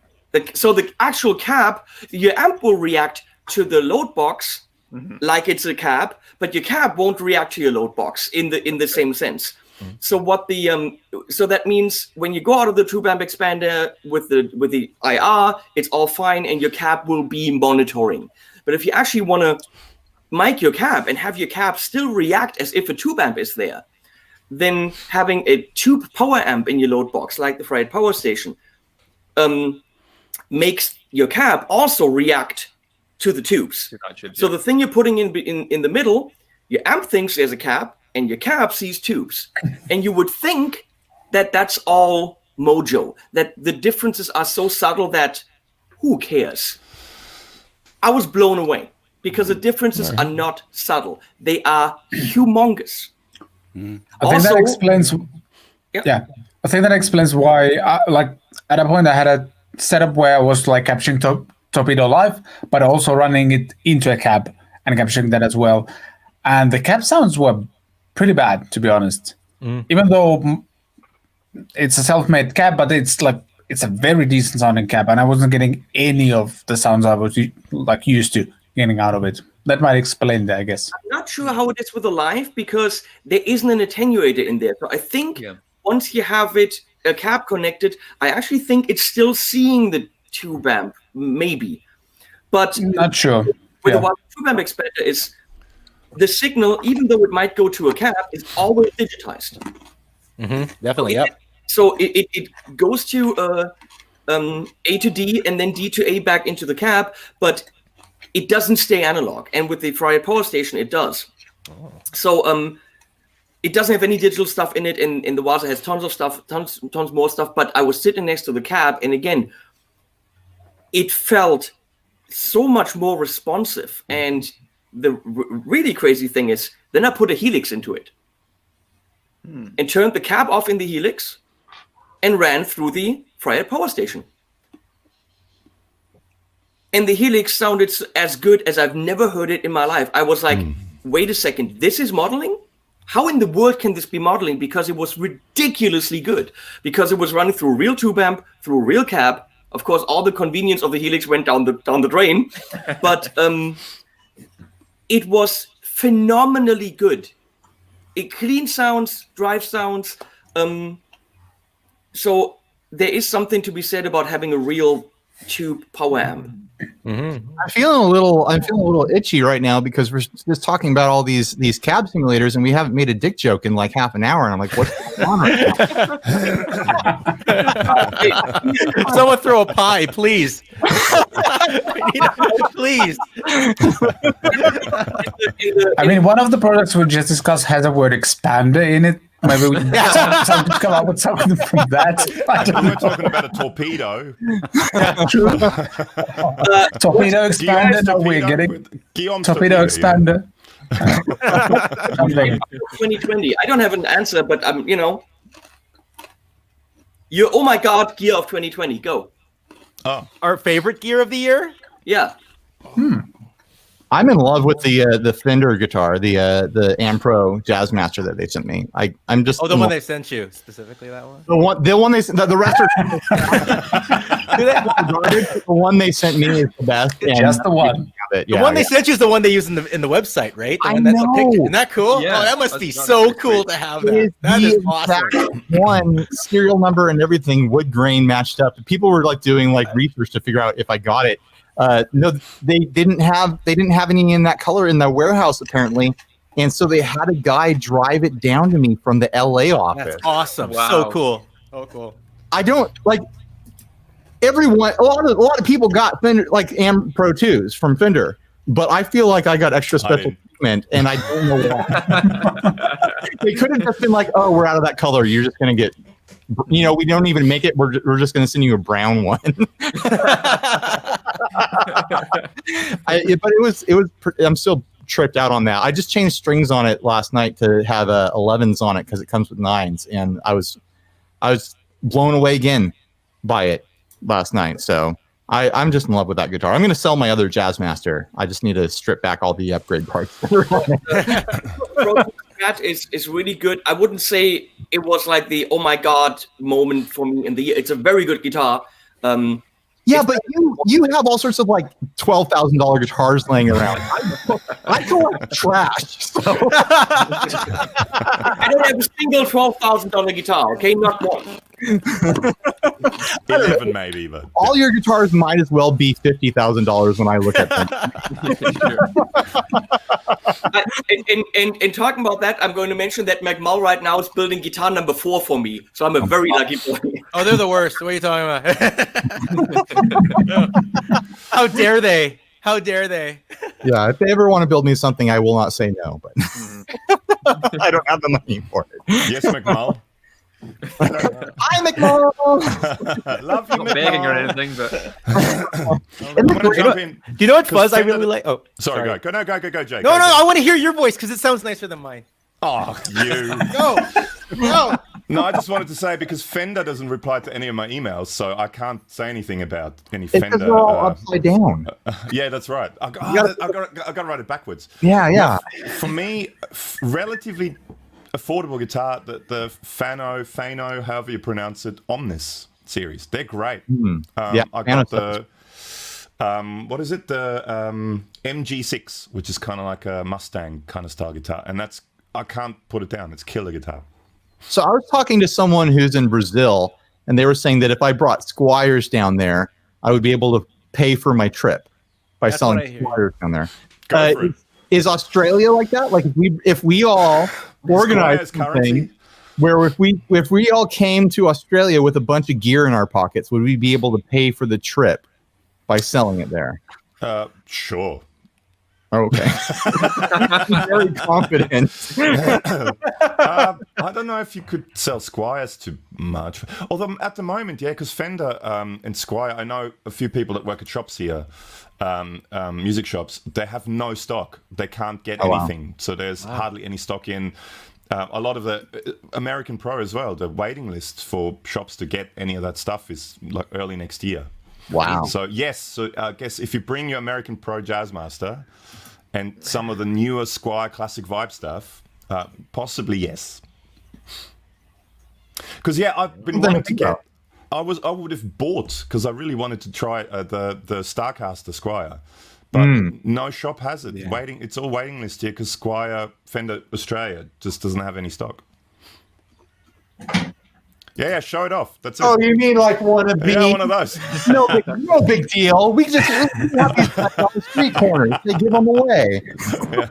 So the actual cab, your amp will react to the load box like it's a cab, but your cab won't react to your load box in the same sense. So what so that means when you go out of the tube amp expander with the IR, it's all fine, and your cab will be monitoring. But if you actually want to mic your cab and have your cab still react as if a tube amp is there, then having a tube power amp in your load box, like the Fryette power station, makes your cab also react to the tubes. So the thing you're putting in the middle, your amp thinks there's a cab, and your cab sees tubes. And you would think that that's all mojo, that the differences are so subtle that who cares? I was blown away because the differences are not subtle. They are humongous. I think that explains. Yeah, I think that explains why. Like at a point, I had a setup where I was like capturing Torpedo Live, but also running it into a cab and capturing that as well. And the cab sounds were pretty bad, to be honest. Even though it's a self-made cab, but it's a very decent sounding cab, and I wasn't getting any of the sounds I was used to getting out of it. That might explain that, I guess. I'm not sure how it is with the live because there isn't an attenuator in there. So I think once you have a cab connected, I actually think it's still seeing the tube amp, maybe. But not sure. With the tube amp expander is the signal, even though it might go to a cab, is always digitized. Definitely, yep. So it goes to A to D and then D to A back into the cab, but it doesn't stay analog. And with the Friar Power Station, it does. So it doesn't have any digital stuff in it, and the Waza has tons of stuff, tons more stuff. But I was sitting next to the cab, and again, it felt so much more responsive. And the really crazy thing is, then I put a Helix into it and turned the cab off in the Helix and ran through the Friar Power Station. And the Helix sounded as good as I've never heard it in my life. I was like, wait a second, this is modeling? How in the world can this be modeling? Because it was ridiculously good. Because it was running through a real tube amp, through a real cab. Of course, all the convenience of the Helix went down the drain. But it was phenomenally good. It clean sounds, drive sounds. So there is something to be said about having a real tube power amp. I'm feeling a little itchy right now because we're just talking about all these cab simulators and we haven't made a dick joke in like half an hour, and I'm like, what's going on right now? Someone throw a pie, please. Please. I mean, one of the products we just discussed has a word expander in it. Maybe we can come up with something from that. We're talking about a torpedo. Torpedo expander. No, we're getting torpedo expander. 2020. I don't have an answer, but your oh my god gear of 2020. Go. Oh, Our favorite gear of the year? Yeah. I'm in love with the Fender guitar, the Ampro Jazzmaster that they sent me. I'm just the one they sent you, specifically that one. The one they sent. The rest are the one they sent me is the best. Just the one. The one they sent you is the one they use in the website, right? The I one that's a know. picture. Isn't that cool? Yeah. Oh, that must be That's so great. cool to have It that. is That the is awesome. exact one, serial number and everything, wood grain matched up. People were like doing like research to figure out if I got it. No, they didn't have any in that color in the warehouse apparently, and so they had a guy drive it down to me from the LA office. That's awesome. Wow. So cool. Oh, cool. I don't like everyone. A lot of people got Fender like Am Pro 2s from Fender, but I feel like I got extra special treatment, and I don't know why. They could have just been like, "Oh, we're out of that color. You're just gonna get." We don't even make it. We're just going to send you a brown one. But it was. I'm still tripped out on that. I just changed strings on it last night to have 11s on it because it comes with 9s, and I was blown away again by it last night. So I'm just in love with that guitar. I'm going to sell my other Jazzmaster. I just need to strip back all the upgrade parts. That is really good. I wouldn't say it was like the oh my god moment for me in the year. It's a very good guitar. Yeah, but you have all sorts of like $12,000 guitars laying around. I collect trash. So. I don't have a single $12,000 guitar. Okay, not one. 11 maybe, but All your guitars might as well be $50,000 when I look at them. And talking about that, I'm going to mention that McMull right now is building guitar number 4 for me. So I'm a very lucky boy. Oh, they're the worst. What are you talking about? How dare they? How dare they? Yeah, if they ever want to build me something, I will not say no. But I don't have the money for it. yes, McMull. Hi, McMull. Love you, Not begging or McMull. anything, but I'm gonna jump in. Do you know what 'Cause fuzz I Fender- really like? Oh, Sorry, go, Jake. No, Go, I want to hear your voice because it sounds nicer than mine. Oh, you. Go. No, I just wanted to say because Fender doesn't reply to any of my emails, so I can't say anything about any It's Fender. because they're all upside down. Yeah, that's right. I got to write it backwards. Yeah. For me, relatively affordable guitar, the Fano, however you pronounce it, Omnis series. They're great. Yeah, I Fano got the what is it? The MG6, which is kind of like a Mustang kind of style guitar, and I can't put it down. It's killer guitar. So I was talking to someone who's in Brazil, and they were saying that if I brought Squires down there, I would be able to pay for my trip by That's what I selling hear. Squires down there. Go for it. Is Australia like that? Like if we all organize Squires currency? something, where if we all came to Australia with a bunch of gear in our pockets, would we be able to pay for the trip by selling it there? Sure. Okay. Very confident. I don't know if you could sell Squires too much. Although at the moment, yeah, because Fender and Squire, I know a few people that work at shops here, music shops, they have no stock. They can't get anything. So there's hardly any stock in. A lot of the American Pro as well, the waiting list for shops to get any of that stuff is like early next year. Wow. So yes, so I guess if you bring your American Pro Jazzmaster and some of the newer Squire Classic Vibe stuff, possibly yes. Because yeah, I've been wanting to get. I would have bought because I really wanted to try the Starcaster Squire, but no shop has it. Yeah. Waiting, it's all waiting list here because Squire Fender Australia just doesn't have any stock. Yeah, show it off. That's it. Oh, you mean like one of these? Yeah, one of those. No big deal. We just have these guys on the street corners. They give them away. Yeah.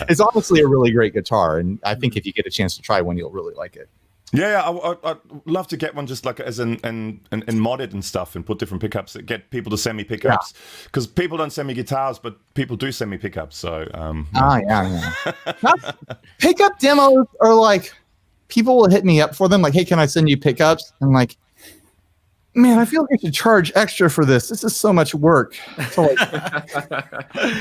It's honestly a really great guitar, and I think if you get a chance to try one, you'll really like it. Yeah, I'd love to get one just like as and mod it and stuff and put different pickups. Get people to send me pickups because people don't send me guitars, but people do send me pickups. So yeah. Pickup demos are like people will hit me up for them. Like, hey, can I send you pickups? And like, man, I feel like I should charge extra for this. This is so much work. So like,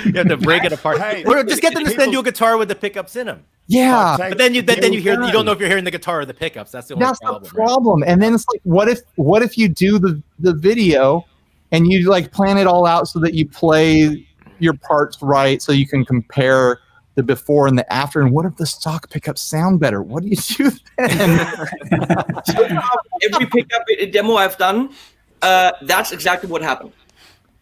You have to break it apart. Hey, or just get them to send you a guitar with the pickups in them. yeah. But then you hear you don't know if you're hearing the guitar or the pickups. That's the only That's problem. the problem. And then it's like, what if you do the video and you like plan it all out so that you play your parts right so you can compare the before and the after, and what if the stock pickups sound better? What do you do then? Every pickup demo I've done, that's exactly what happened.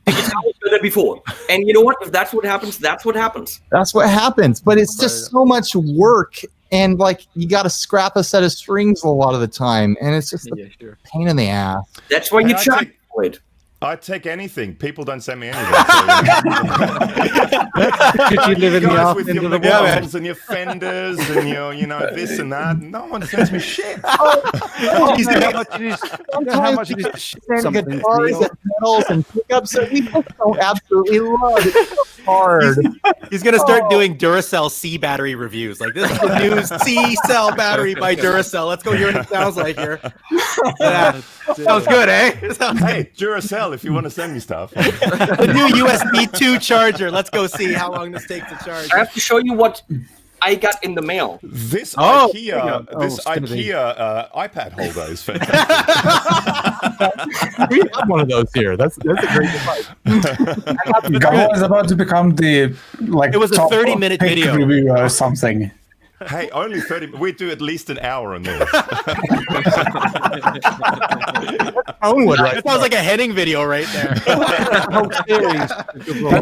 The guitar was better before. And you know what? If that's what happens, that's what happens. That's what happens. But it's just so much work, and like you got to scrap a set of strings a lot of the time, and it's just a pain in the ass. That's why you Hey, charge for it. I'd take anything. People don't send me anything. Could you live in the Guys ark with into your the McDonald's and your Fenders and your, this and that. No one sends me shit. How much it is to ship And something, guitars Neil? and pedals and pickups that people don't absolutely love. It's so hard. He's gonna start doing Duracell C battery reviews. Like, this is the new C cell battery by Duracell. Let's go hear what it sounds like here. Yeah. Sounds good, eh? Hey, Duracell, if you want to send me stuff. The new USB 2 charger. Let's go see how long this takes to charge. I have to show you what I got in the mail. This Oh, IKEA, it's gonna be- iPad holder is fantastic. We have one of those here. That's a great device. Gabo is about to become the It was a top 30-minute pick video. reviewer or something. Hey, only 30. We do at least an hour on this. Own one, right? That sounds like a Henning video right there. But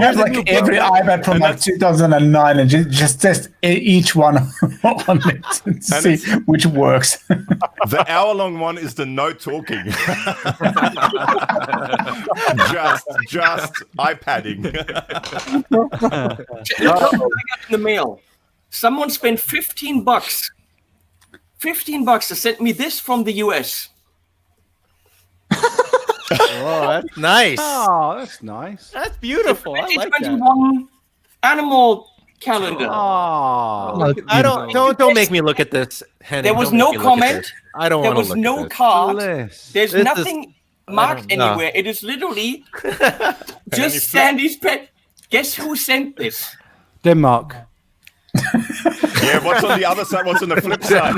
there's like every iPad from like 2009 and just test each one on it and see which works. The hour-long one is the no talking. just iPadding. Look what I got in the mail. Someone spent $15 to send me this from the US. Oh, that's nice. Oh, that's nice. That's beautiful. I like that. 2021 animal calendar. Oh, I don't make me look at this, Henning. There was Don't no make me look at comment. this. I don't There want to was look no at this. card. bliss. There's This is- nothing marked no. anywhere. It is literally just Sandy's pet. Guess who sent this? Denmark. Yeah, what's on the other side? What's on the flip side?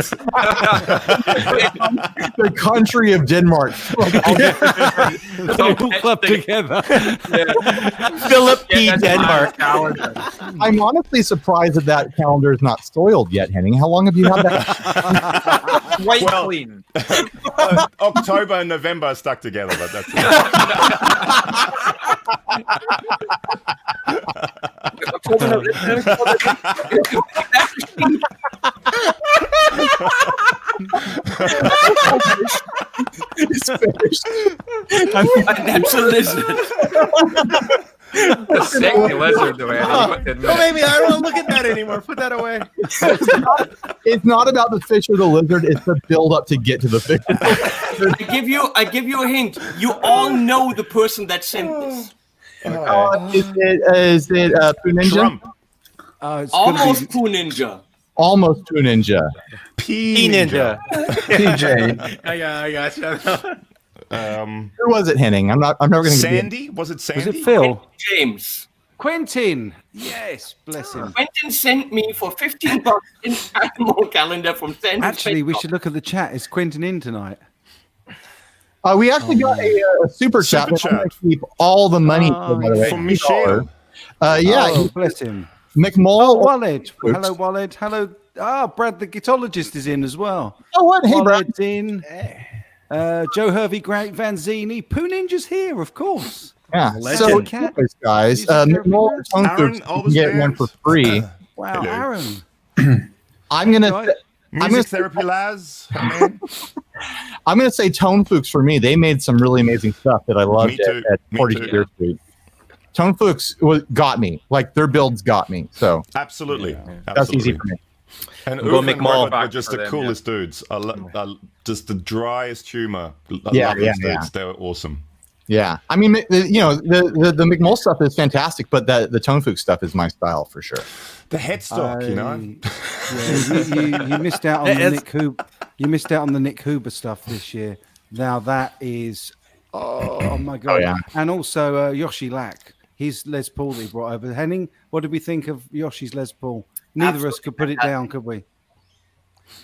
The country of Denmark. All clubbed together. Philip P. Denmark. I'm honestly surprised that calendar is not soiled yet, Henning. How long have you had that? White Well- clean. October and November are stuck together, but that's it. It's finished. And that's a lizard. The sexy lizard, the way. Don't make me. I don't want to look at that anymore. Put that away. It's not about the fish or the lizard. It's the build up to get to the fish. I give you a hint. You all know the person that sent this. Is it Poo Ninja? Trump. It's Almost Poo Ninja. Almost Poo Ninja. P Ninja. PJ. I gotcha. Who was it, Henning? I'm never going to. Sandy? Was it Sandy? Was it Phil? James. Quentin. Yes, bless him. Quentin sent me for $15 an animal calendar from Sandy. Actually, we should look at the chat. Is Quentin in tonight? We actually got a super chat. Super chat. I'm gonna keep all the money for, by the way. From Michelle. Yeah, Bless him. McMull. Walid. Hello, Walid. Hello. Brad the guitarologist is in as well. Oh, what? Hey, Brad. Walid's in. Joe Hervey, Grant Vanzini. Poo Ninja's here, of course. Yeah. Legend. So, anyways, guys, He's a McMull character. Tone Aaron, Foods, all you can those get one bands. for free. Wow, Hello. Aaron. I'm gonna. Right. Music therapy, Laz. I'm gonna say Tone Fuchs for me. They made some really amazing stuff that I loved Me too. at Me 42 too. Deer Street. Tone Fuchs got me. Like their builds got me. So Absolutely. that's easy for me. And Go Ulf and McMull. Robert were just For the them, coolest dudes. Just the driest humor. I Yeah, love these yeah, dudes. yeah. They were awesome. Yeah, I mean, the McMull stuff is fantastic, but the Tone Fuchs stuff is my style for sure. The headstock, you know. Yeah, you missed out on the Nick Hooper. You missed out on the Nick Hooper stuff this year. Now that is, oh my god! Oh, yeah. And also Yoshi Lack, his Les Paul that he brought over. Henning, what did we think of Yoshi's Les Paul? Neither of us could put it down, could we?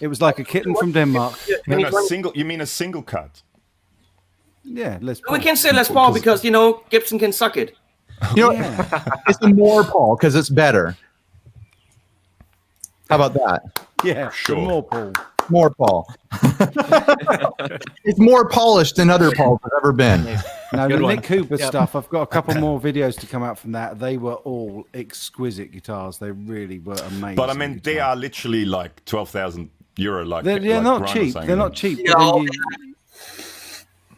It was like a kitten from Denmark. No, single. You mean a single cut? Yeah, Les Paul. We can say Les Paul because, Gibson can suck it. You know, it's the more Paul because it's better. How about that? Yeah, Sure. more Paul. More Paul. It's more polished than other Pauls have ever been. No, the Good one. Nick Hooper stuff. I've got a couple more videos to come out from that. They were all exquisite guitars. They really were amazing. But I mean, they are literally like 12,000 euro. Like They're like not Brian was cheap. saying. They're not cheap. but No, then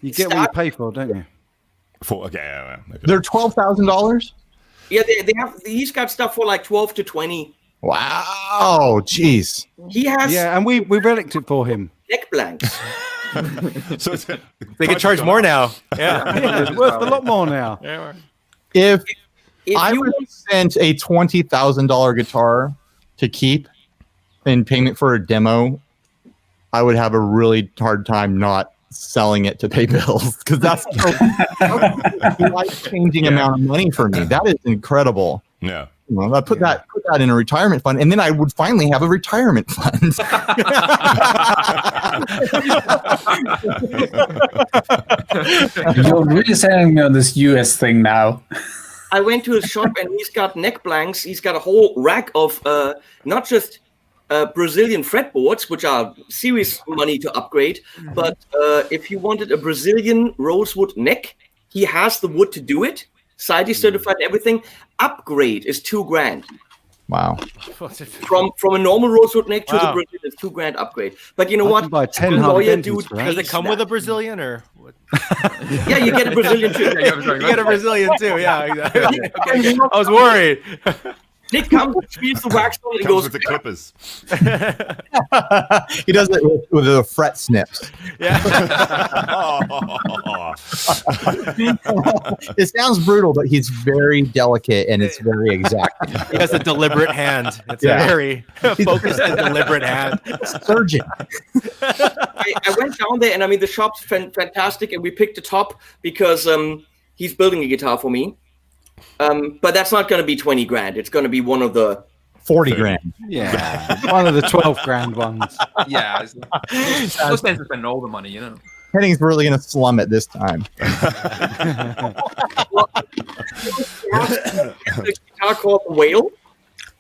you get what you pay for, don't you? Okay. They're $12,000. Yeah, he's got stuff for like 12 to 20. Wow, jeez. He has Yeah, and we reliced it for him. neck blanks. So They can charge more now. Yeah. Yeah, it's worth a lot more now. If If I you was sent a $20,000 guitar to keep in payment for a demo, I would have a really hard time not selling it to pay bills because that's a life-changing amount of money for me. That is incredible. Yeah. Well, I put that in a retirement fund, and then I would finally have a retirement fund. You're really selling me on this US thing now. I went to his shop and he's got neck blanks. He's got a whole rack of not just Brazilian fretboards, which are serious money to upgrade, but if you wanted a Brazilian rosewood neck, he has the wood to do it. CITES certified and everything. Upgrade is $2,000. Wow. From a normal rosewood neck to the Wow. Brazilian, it's $2,000 upgrade. But you know I what? can buy 10 The Harley lawyer Davidsons dude for that. Does it pays come that. with a Brazilian or? What? Yeah, you get a Brazilian too. You get a Brazilian too. Yeah, exactly. Okay. I was worried. Nick comes, speeds the wax on, and Comes goes, with the clippers. He does it with the fret snips. Oh. It sounds brutal, but he's very delicate and it's very exact. He has a deliberate hand. It's Yeah. a very focused and deliberate hand. Surgeon. I went down there, and I mean, the shop's fantastic, and we picked the top because he's building a guitar for me. But that's not going to be $20,000. It's going to be one of the 40 grand. Yeah, one of the 12 grand ones. Yeah. Those tends to spend all the money, Henning's really going to slum it this time. a guitar called the Whale,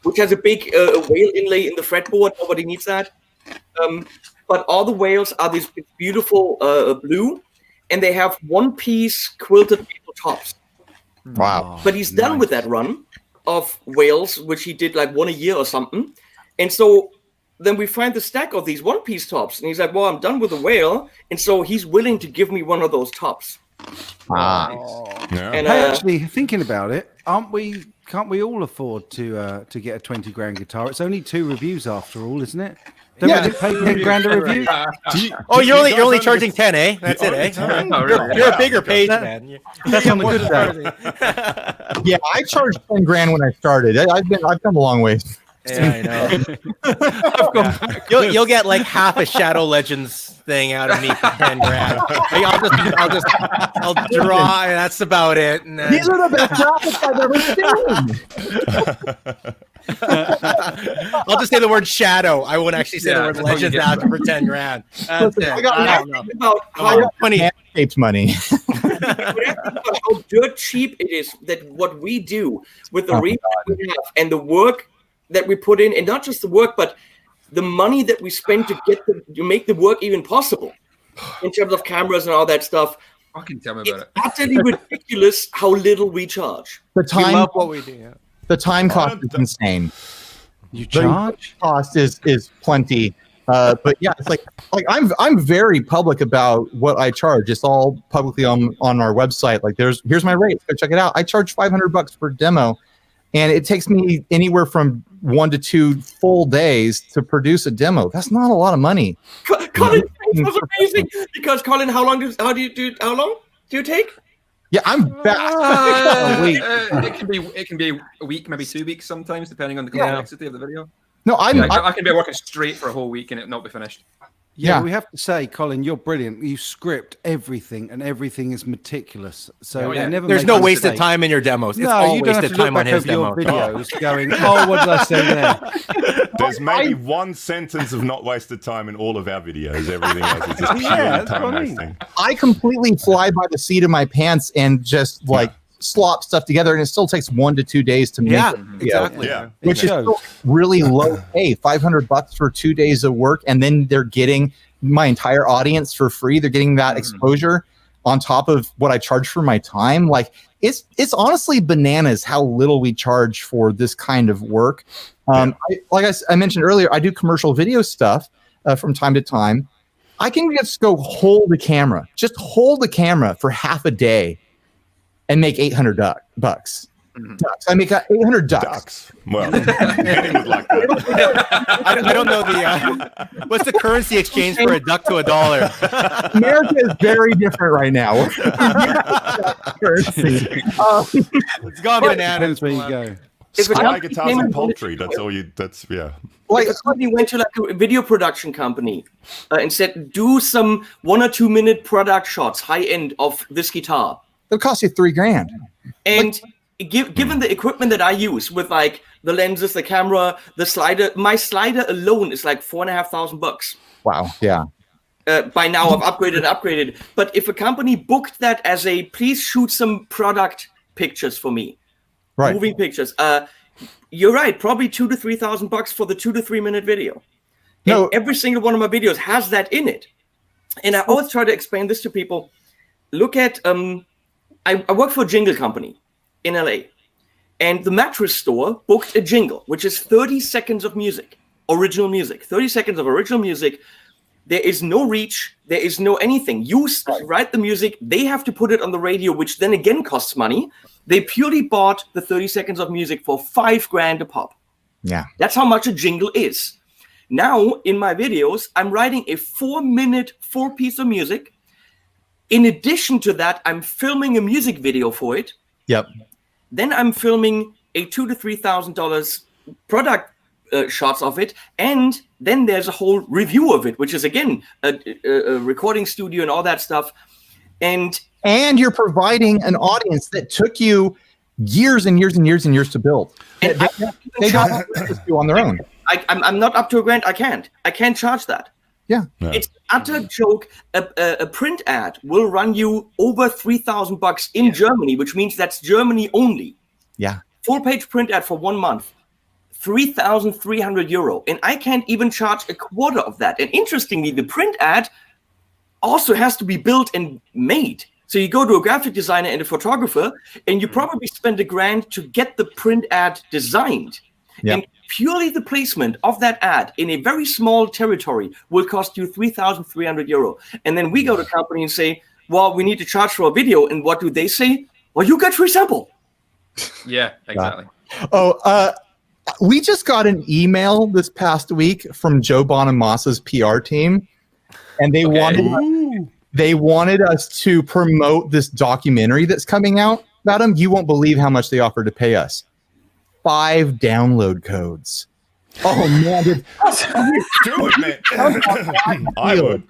which has a big whale inlay in the fretboard. Nobody needs that. But all the whales are this beautiful blue, and they have one-piece quilted maple tops. Wow. But he's done with that run of whales, which he did like one a year or something. And so then we find the stack of these one-piece tops, and he's like, well, I'm done with the whale. And so he's willing to give me one of those tops. Ah. Yeah. And Hey, actually, thinking about it, Can't we all afford to get a 20 grand guitar? It's only 2 reviews after all, isn't it? Don't we get paid 10 grand a review? You're only charging 10, eh? That's it, eh? Oh, really? You're a bigger page, man. That's on the good side. Yeah, I charged 10 grand when I started. I've come a long way. Yeah, I know. You'll get like half a Shadow Legends thing out of me for 10 grand. I'll draw, and that's about it. And then... These are the best graphics I've ever seen. I'll just say the word shadow. I won't actually say the word legends after for 10 grand. That's it. I got About how Manscaped money. how dirt cheap it is that what we do with the reach we have and the work that we put in, and not just the work, but the money that we spend to make the work even possible in terms of cameras and all that stuff. Fucking tell me about it. It's utterly ridiculous how little we charge. The time, love what we do. Yeah. the time cost is insane. You charge? The cost is plenty. But yeah, it's like I'm very public about what I charge. It's all publicly on our website. Like here's my rates. Go check it out. I charge $500 per demo, and it takes me anywhere from 1 to 2 full days to produce a demo. That's not a lot of money. Colin, that was amazing. Because Colin, how long do you take? Yeah, I'm fast. A week. It can be a week, maybe 2 weeks sometimes, depending on the complexity of the video. No, I can be working straight for a whole week and it not be finished. Yeah, we have to say, Colin, you're brilliant. You script everything, and everything is meticulous. So there's no wasted time in your demos. It's all you don't wasted have to time on his your demo. videos going, oh, what did I say there? There's maybe one sentence of not wasted time in all of our videos. Everything else is just pure time wasting. I completely fly by the seat of my pants and just slop stuff together, and it still takes 1 to 2 days to make it. Exactly. Yeah. Which is still really low pay. $500 for 2 days of work, and then they're getting my entire audience for free. They're getting that exposure on top of what I charge for my time. Like it's honestly bananas how little we charge for this kind of work. I mentioned earlier, I do commercial video stuff from time to time. I can just go hold the camera for half a day and make $800 bucks. Ducks. I make 800 ducks. Well, like that. I don't know what's the currency exchange for a duck to $1? America is very different right now. Currency. It's gone bananas. Where you go. Sky guitars and poultry. That's all you. That's Like if somebody went to like a video production company and said, "Do some 1 or 2 minute product shots, high end of this guitar." It'll cost you $3,000. And given the equipment that I use with like the lenses, the camera, the slider, my slider alone is like $4,500. Wow. Yeah. By now I've upgraded. But if a company booked that as a please shoot some product pictures for me, moving pictures, you're right, probably $2,000 to $3,000 for the 2 to 3 minute video. And every single one of my videos has that in it. And I always try to explain this to people. Look at I work for a jingle company in LA, and the mattress store booked a jingle, which is 30 seconds of music, original music, 30 seconds of original music. There is no reach. There is no anything. You write the music. They have to put it on the radio, which then again costs money. They purely bought the 30 seconds of music for $5,000 a pop. Yeah. That's how much a jingle is. Now in my videos, I'm writing a 4-minute, 4-piece of music. In addition to that, I'm filming a music video for it. Yep. Then I'm filming a $2,000 to $3,000 product shots of it, and then there's a whole review of it, which is again a recording studio and all that stuff. And you're providing an audience that took you years and years and years and years to build. And they got to do on their own. I'm not up to $1,000. I can't charge that. Yeah. It's utter joke. A print ad will run you over $3,000 in Germany, which means that's Germany only. Yeah. Full page print ad for 1 month, €3,300, and I can't even charge a quarter of that. And interestingly, the print ad also has to be built and made. So you go to a graphic designer and a photographer, and you probably spend $1,000 to get the print ad designed. Yeah. And purely the placement of that ad in a very small territory will cost you €3,300. And then we go to company and say, well, we need to charge for a video. And what do they say? Well, you get free sample. Yeah, exactly. We just got an email this past week from Joe Bonamassa's PR team, and they wanted us to promote this documentary that's coming out about him. You won't believe how much they offered to pay us. 5 download codes. Oh man, Do it, man. I would.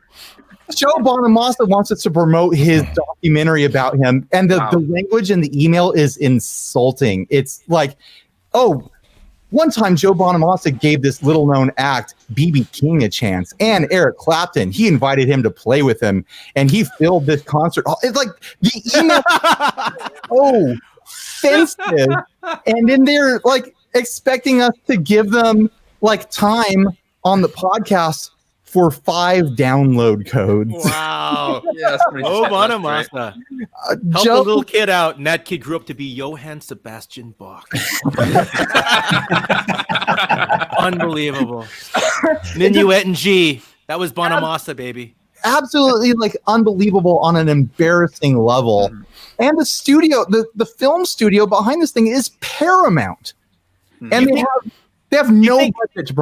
Joe Bonamassa wants us to promote his documentary about him, and the language in the email is insulting. It's like, one time Joe Bonamassa gave this little-known act, B.B. King, a chance, and Eric Clapton. He invited him to play with him, and he filled this concert. It's like the email, offensive, and then they're like expecting us to give them like time on the podcast for 5 download codes. Wow. Yeah, that's pretty Oh, sick. That's Bonamassa. great. Help Joe- a little kid out, and that kid grew up to be Johann Sebastian Bach. Unbelievable. Minuet and G. That was Bonamassa, baby. Absolutely, like unbelievable on an embarrassing level. And the studio, the film studio behind this thing is Paramount, and they have no budget to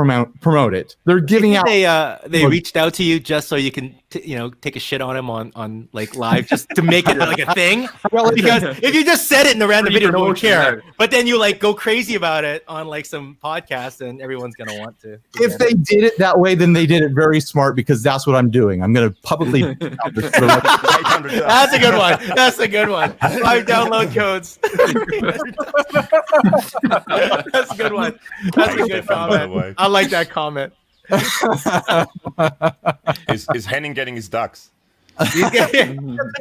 promote it. They're giving out. They reached out to you just so you can take a shit on him on like live, just to make it like a thing. Because if you just said it in the random video, no one care. But then you like go crazy about it on like some podcast, and everyone's gonna want to. If they did it that way, then they did it very smart, because that's what I'm doing. I'm going to publicly. That's a good one. That's a good one. 5 download codes. That's a good one. That's a good comment. I like that comment. Is Henning getting his ducks? He's looking for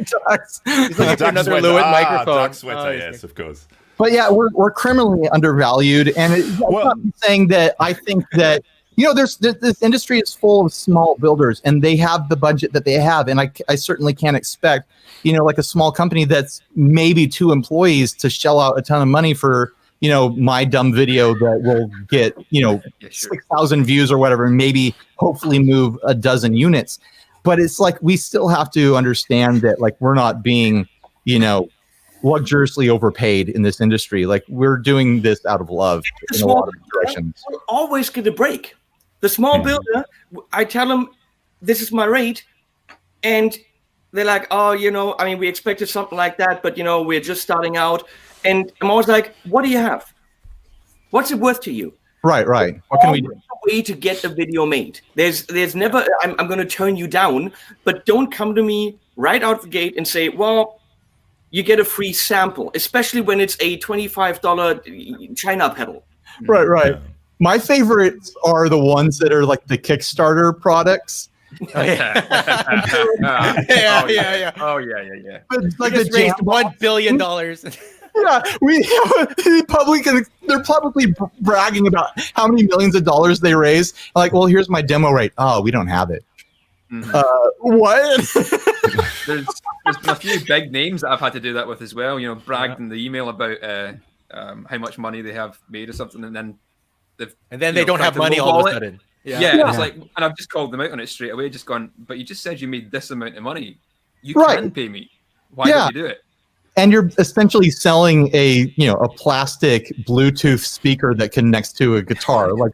another sweater. Lewitt microphone. Duck sweater, yes, of course. But yeah, we're criminally undervalued, and I'm not saying that. I think that this industry is full of small builders, and they have the budget that they have, and I certainly can't expect like a small company that's maybe 2 employees to shell out a ton of money for my dumb video that will get 6,000 views or whatever, and maybe hopefully move a dozen units. But it's like we still have to understand that like we're not being luxuriously overpaid in this industry. Like we're doing this out of love in a lot of directions. We're always going to break. The small builder, I tell them this is my rate, and they're like, we expected something like that, but we're just starting out. And I'm always like, what do you have? What's it worth to you? Right. What can we do? A way to get a video made. There's never, I'm going to turn you down, but don't come to me right out the gate and say, well, you get a free sample, especially when it's a $25 China pedal. Right. My favorites are the ones that are like the Kickstarter products. Oh, yeah. Yeah. Oh, yeah. But Like just raised $1 billion. Yeah, they're publicly bragging about how many millions of dollars they raise. Like, well, here's my demo rate. Oh, we don't have it. What? There's been a few big names that I've had to do that with as well. Bragged in the email about how much money they have made or something, and then they don't have money all of a sudden. Yeah. It's like, and I've just called them out on it straight away. Just gone, but you just said you made this amount of money. You can pay me. Why don't you do it? And you're essentially selling a plastic Bluetooth speaker that connects to a guitar. Like,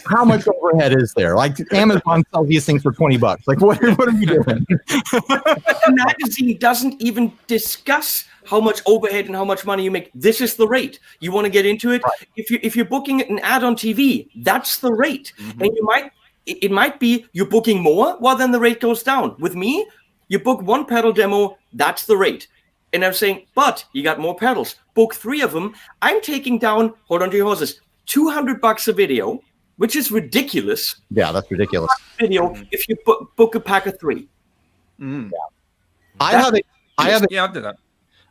how much overhead is there? Like, Amazon sells these things for $20. Like, what are we doing? The magazine doesn't even discuss how much overhead and how much money you make. This is the rate. You want to get into it? Right. If you're booking an ad on TV, that's the rate. And it might be you're booking more, well, then the rate goes down. With me, you book 1 pedal demo, that's the rate. And I'm saying, but you got more pedals. Book 3 of them. I'm taking down, hold on to your horses, $200 a video, which is ridiculous. Yeah, that's ridiculous. Video if you book a pack of 3. Yeah. I have I'll do that.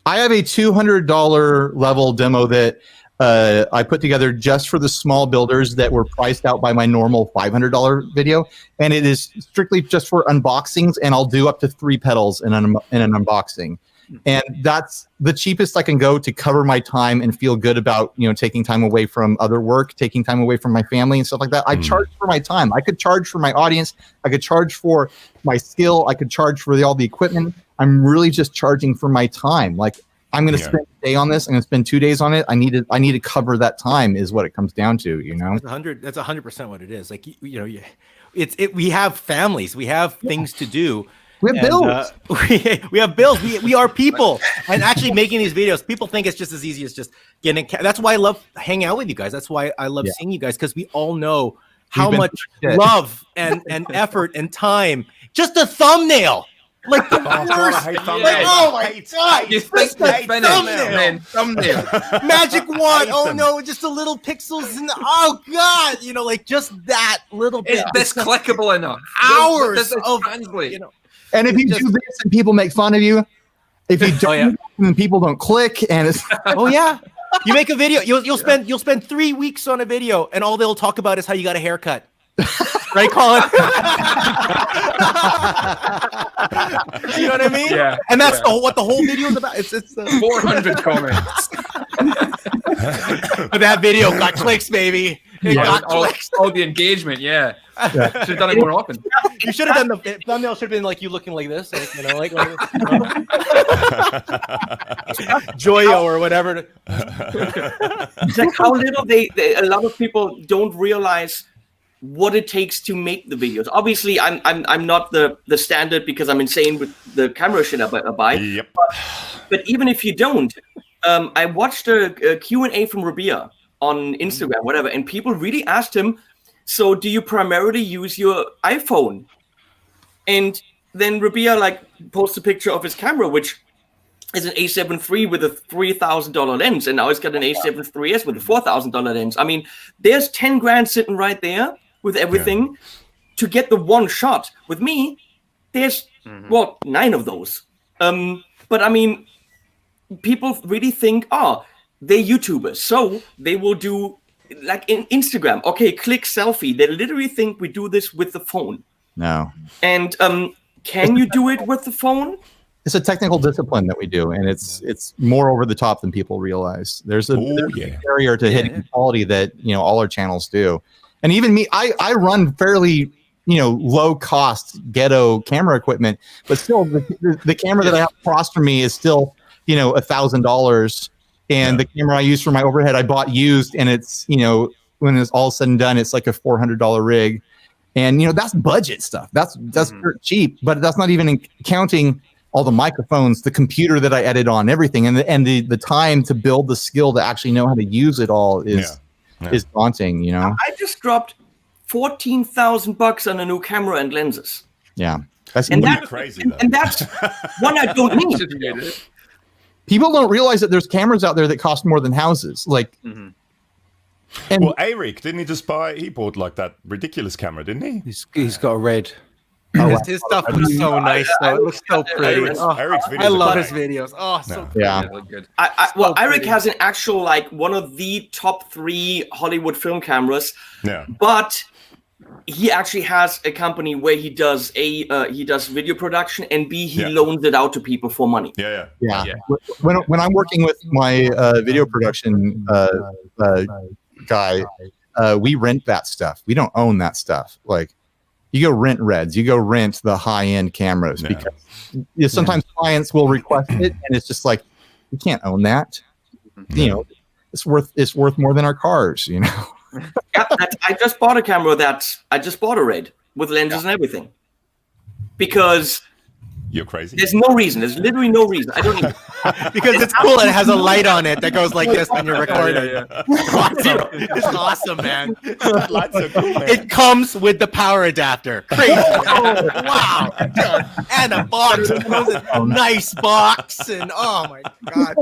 I have a $200 level demo that I put together just for the small builders that were priced out by my normal $500 video, and it is strictly just for unboxings. And I'll do up to 3 pedals in an unboxing. And that's the cheapest I can go to cover my time and feel good about, taking time away from other work, taking time away from my family and stuff like that. I charge for my time. I could charge for my audience. I could charge for my skill. I could charge for all the equipment. I'm really just charging for my time. Like, I'm going to spend a day on this. I'm going to spend 2 days on it. I need to cover that time is what it comes down to, you know? That's 100% what it is. Like, we have families, we have things to do. We have bills. We have bills. We are people. And actually making these videos, people think it's just as easy as just getting. That's why I love hanging out with you guys. That's why I love seeing you guys, because we all know how much love and effort and time. Just a thumbnail. Like the worst. Oh my god! You think the thumbnail? Magic wand. Oh no, just the little pixels and oh god, like just that little bit. Is this clickable enough? Hours of translate. And if you do this and people make fun of you, if you don't, and people don't click, and it's you make a video, you'll spend 3 weeks on a video, and all they'll talk about is how you got a haircut. Right, Colin? You know what I mean? Yeah. And that's what the whole video is about. It's 400 comments. But that video got clicks, baby. It got clicks. All the engagement, Should have done it more often. You should have done the thumbnail. Should have been like you looking like this, like Joyo or whatever. It's like how little a lot of people don't realize what it takes to make the videos. Obviously, I'm not the standard because I'm insane with the camera shit I buy. Yep. But even if you don't, I watched a Q&A from Rabia on Instagram, whatever, and people really asked him, so do you primarily use your iPhone? And then Rabia posts a picture of his camera, which is an A7 III with a $3,000 lens, and now he's got an A7 IIIS with a $4,000 lens. I mean, there's 10 grand sitting right there with everything to get the one shot. With me, there's 9 of those. But I mean, people really think, they're YouTubers, so they will do like in Instagram. Okay, click selfie. They literally think we do this with the phone. No. And can you do it with the phone? It's a technical discipline that we do, and it's more over the top than people realize. There's a barrier to hitting quality that all our channels do. And even me, I run fairly, low cost ghetto camera equipment, but still the camera that I have across from me is still, $1,000. And the camera I use for my overhead, I bought used, and it's, when it's all said and done, it's like a $400 rig. And, that's budget stuff. That's dirt cheap, but that's not even counting all the microphones, the computer that I edit on, everything. And the time to build the skill to actually know how to use it all is daunting, I just dropped $14,000 on a new camera and lenses. Yeah. That's crazy. And that's one I don't need. People don't realize that there's cameras out there that cost more than houses. And Eric, didn't he just he bought like that ridiculous camera, didn't he? He's got a red. His stuff looks so nice, though. It looks so pretty. Eric's videos I love his videos. Oh, so pretty. Yeah. They look good. Eric has an actual one of the top 3 Hollywood film cameras. Yeah. But he actually has a company where he does video production, and he loans it out to people for money. Yeah. When I'm working with my video production guy, we rent that stuff. We don't own that stuff. Like, you go rent Reds, you go rent the high-end cameras because sometimes clients will request it, and it's just like, you can't own that. It's worth more than our cars. I just bought a camera I just bought a Red with lenses and everything because you're crazy. There's no reason. There's literally no reason. I don't even. Because it's cool and it has a light on it that goes like this when you're recording. Awesome. It's awesome, man. Lights are cool, man. It comes with the power adapter. Crazy. Wow. And a box. It comes with a nice box. And oh my God.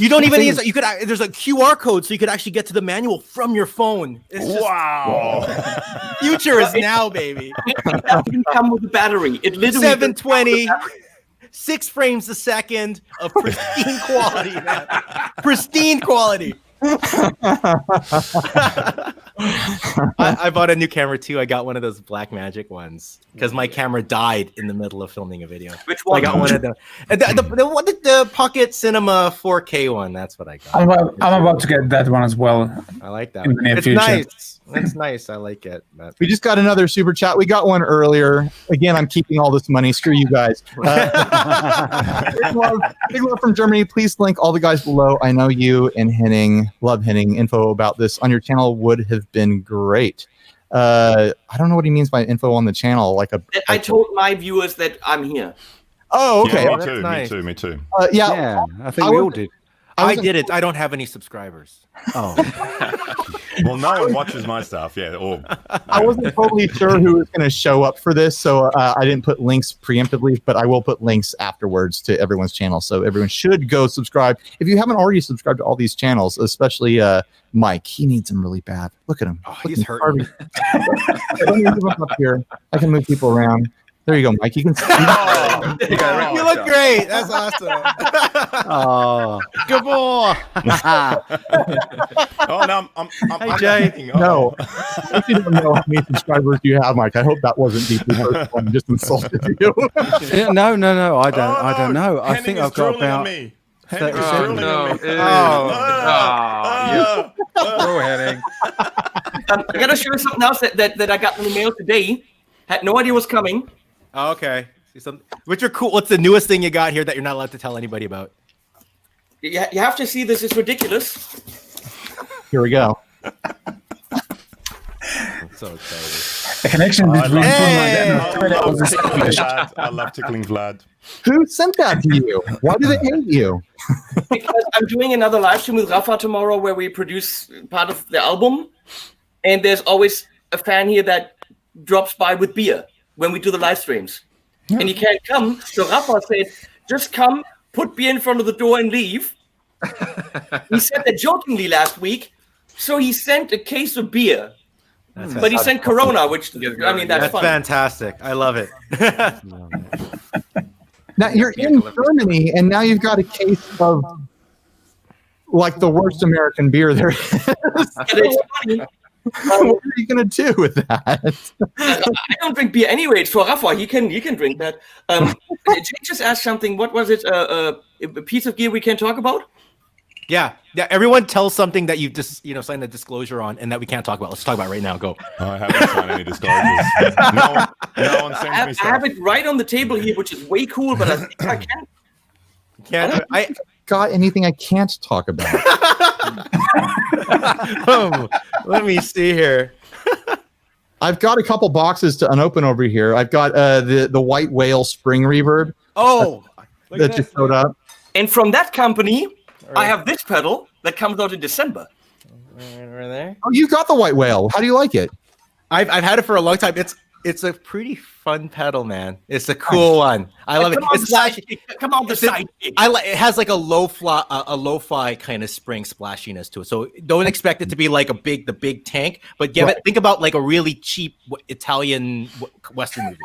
You don't even need, there's a QR code so you could actually get to the manual from your phone. It's just, wow. Future is now, baby. It doesn't come with a battery. It literally 720, 6 frames a second of pristine quality, man. Pristine quality. I bought a new camera too. I got one of those Black Magic ones because my camera died in the middle of filming a video. Which So one? I got one of the Pocket Cinema 4K one. That's what I got. I'm about to get that one as well. I like that in the one. near It's future. nice. It's nice. I like it. But... We just got another super chat. We got one earlier. Again, I'm keeping all this money. Screw you guys. Big love from Germany. Please link all the guys below. I know you and Henning, love Henning. Info about this on your channel would have been great. I don't know what he means by info on the channel. I told my viewers that I'm here. Oh, okay. Yeah, that's nice. me too. Yeah. I think we all did. I didn't. I don't have any subscribers. Oh, Well, no one watches my stuff. Yeah, or I wasn't totally sure who was going to show up for this, so I didn't put links preemptively, but I will put links afterwards to everyone's channel. So everyone should go subscribe. If you haven't already subscribed to all these channels, especially Mike, he needs them really bad. Look at him. Oh, he's hurting. Let me move him up here. I can move people around. There you go, Mike. You can see. You look great. That's awesome. oh, good boy. oh no, I'm Jay. thinking, oh. No, if you don't know how many subscribers you have, Mike, I hope that wasn't deeply hurtful and just insulted you. No. I don't. Oh, I don't know. I Henning think is I've got drooling on about. me. Henning is 37. drooling on me. Go Henning. I gotta show you something else that I got in the mail today. Had no idea was coming. Oh, okay. What's your cool? What's the newest thing you got here that you're not allowed to tell anybody about? You have to see this. It's ridiculous. Here we go. I'm so excited. The connection between I love tickling Vlad. Who sent that to you? Why do they hate you? Because I'm doing another live stream with Rafa tomorrow where we produce part of the album. And there's always a fan here that drops by with beer when we do the live streams. And he can't come. So Rafa said, just come, put beer in front of the door and leave. He said that jokingly last week. So he sent a case of beer. But he sent Corona, which, I mean, that's fun. Fantastic. I love it. Now you're in Germany, and now you've got a case of like the worst American beer there is. And it's funny. What are you gonna do with that? I don't drink beer anyway. It's for Rafa. He can drink that. Jake just asked something. What was it? A piece of gear we can talk about? Yeah. Everyone tells something that you've just signed a disclosure on, and that we can't talk about. Let's talk about it right now. Go. I haven't signed any disclosures. No one sends me stuff. I have it right on the table here, which is way cool. But I think I can't. I Got anything I can't talk about? Let me see here. I've got a couple boxes to unopen over here. I've got the White Whale Spring Reverb Oh, that just showed up. And from that company, I have this pedal that comes out in December. Right there. Oh, you got the White Whale. How do you like it? I've had it for a long time. It's a pretty fun pedal, man. It's a cool one. I love it. It's Come on, the side kick. it has like a lo-fi kind of spring splashiness to it. So don't expect it to be like the big tank, but think about like a really cheap Italian Western movie.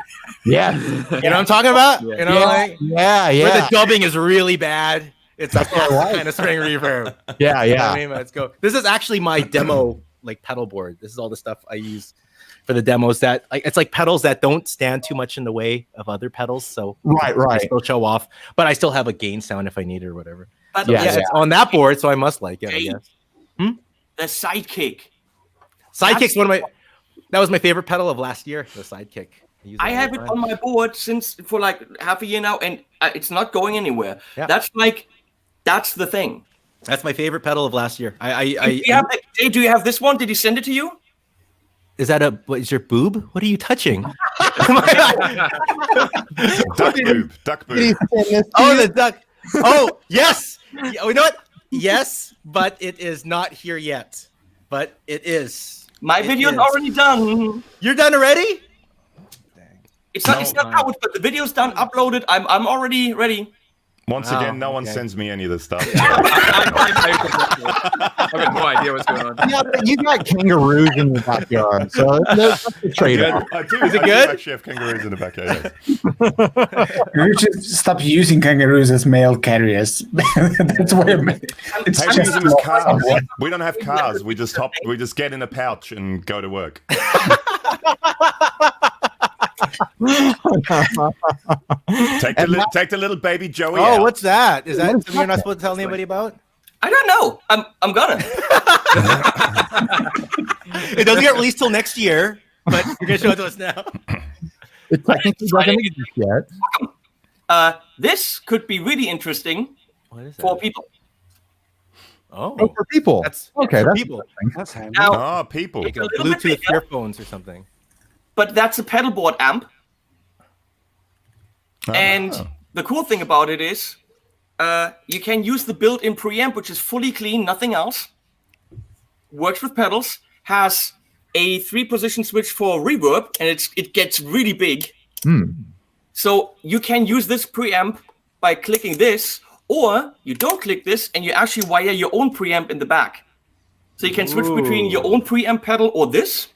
Yeah. You know what I'm talking about? You know, like, Yeah. where the dubbing is really bad. It's a kind of spring reverb. Yeah. You know what I mean? Let's go. This is actually my demo like pedal board. This is all the stuff I use for the demos that it's like pedals that don't stand too much in the way of other pedals. So Right. I still show off, but I still have a gain sound if I need it or whatever. But It's on that board, so I must like it, I guess. the sidekick. Sidekick's that was my favorite pedal of last year, the Sidekick. use I all have the it time. on my board for like half a year now, and it's not going anywhere. Yeah. That's the thing. That's my favorite pedal of last year. Do you have this one? Did he send it to you? Is that what is your boob? What are you touching? Duck boob. Oh, the duck. Oh, yes. You know what? Yes, but it is not here yet. But it is. My video's already done. You're done already? It's not out, but the video's done, uploaded. I'm already ready. Once Wow, again, no one okay. sends me any of this stuff. I've got no idea what's going on. Yeah, but you got kangaroos in your backyard, so that's a trade-off. I do. Is it I do good? actually have kangaroos in the backyard. Yes. You should stop using kangaroos as mail carriers. That's why it's Hey, we just use them as cars. We don't have cars. We just get in a pouch and go to work. Take the little baby Joey Oh, out. what's that? Is that What is something you're not that? supposed to tell anybody about? I don't know. I'm gonna. It doesn't get released till next year, but you're gonna show it to us now. It technically doesn't exist yet. This could be really interesting What is for people. Oh, Oh, for people. that's Okay, for that's people. That's handy. Now, Oh, people. Like a little bit Bluetooth bigger. earphones or something. but that's a pedalboard amp. And Ah. the cool thing about it is you can use the built-in preamp, which is fully clean, nothing else. Works with pedals, has a 3-position switch for reverb, and it gets really big. So you can use this preamp by clicking this, or you don't click this and you actually wire your own preamp in the back. So you can switch between your own preamp pedal or this.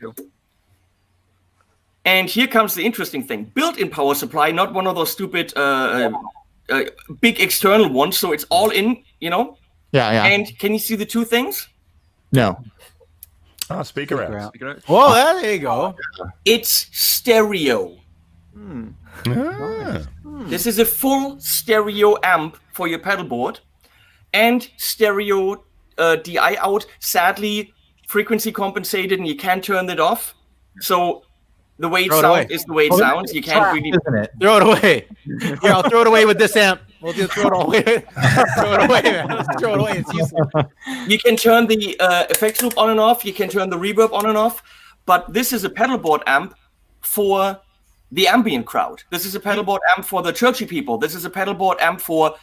And here comes the interesting thing. Built-in power supply, not one of those stupid big external ones. So it's all in, Yeah. And can you see the two things? No. Oh, speaker out. Well, there you go. It's stereo. Ah. This is a full stereo amp for your pedalboard, and stereo DI out. Sadly, frequency compensated, and you can't turn it off. So the way it Throw it sounds away. is the way it sounds. You can't really. Isn't it? Throw it away. Here, I'll throw it away with this amp. We'll just throw it away. Throw it away, man. Let's throw it away. It's useless. You can turn the effects loop on and off. You can turn the reverb on and off. But this is a pedalboard amp for the ambient crowd. This is a pedalboard amp for the churchy people. This is a pedalboard amp for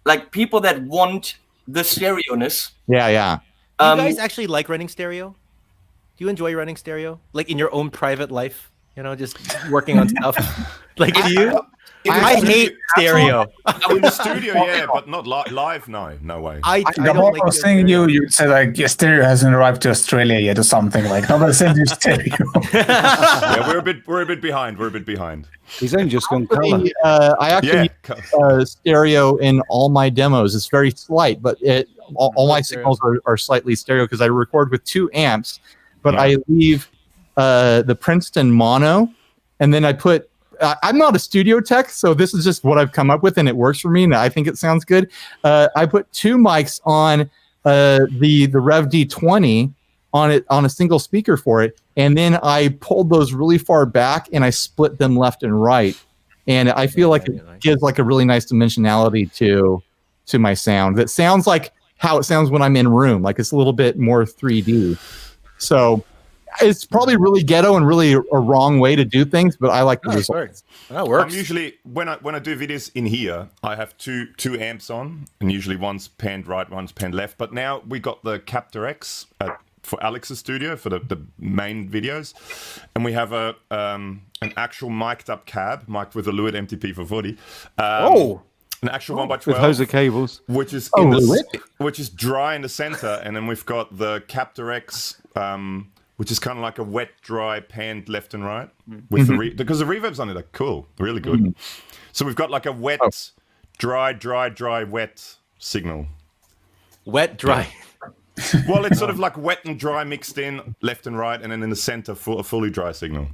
like people that want the stereo-ness. Yeah. Do you guys actually like running stereo? Do you enjoy running stereo? Like in your own private life? You know, just working on stuff? Like, do you? I hate stereo. In the studio, yeah, but not live. No way. I The don't whole like the thing stereo. you said like yeah, stereo hasn't arrived to Australia yet or something like nobody sends you stereo. Yeah, we're a bit behind. We're a bit behind. He's only just gone colour. I actually use stereo in all my demos. It's very slight, but all my signals are slightly stereo because I record with 2 amps, but I leave the Princeton mono, and then I put. I'm not a studio tech, so this is just what I've come up with, and it works for me, and I think it sounds good. I put 2 mics on the Rev D20 on a single speaker for it, and then I pulled those really far back, and I split them left and right, and I feel like it gives like a really nice dimensionality to my sound. That sounds like how it sounds when I'm in room, like it's a little bit more 3D. So. It's probably really ghetto and really a wrong way to do things, but I like the results. That works. I'm usually when I do videos in here, I have two amps on, and usually one's panned right, one's panned left. But now we got the Captor X for Alex's studio for the main videos, and we have an actual mic'd up cab, mic'd with a Lewitt MTP for 40. An actual 1x12 With Hoser cables. which is which is dry in the center, and then we've got the Captor X. Which is kind of like a wet, dry, panned left and right with because the reverbs on it are cool, really good. So we've got like a wet, dry, wet signal. Wet, dry. Well, it's sort of like wet and dry mixed in left and right, and then in the center, a fully dry signal.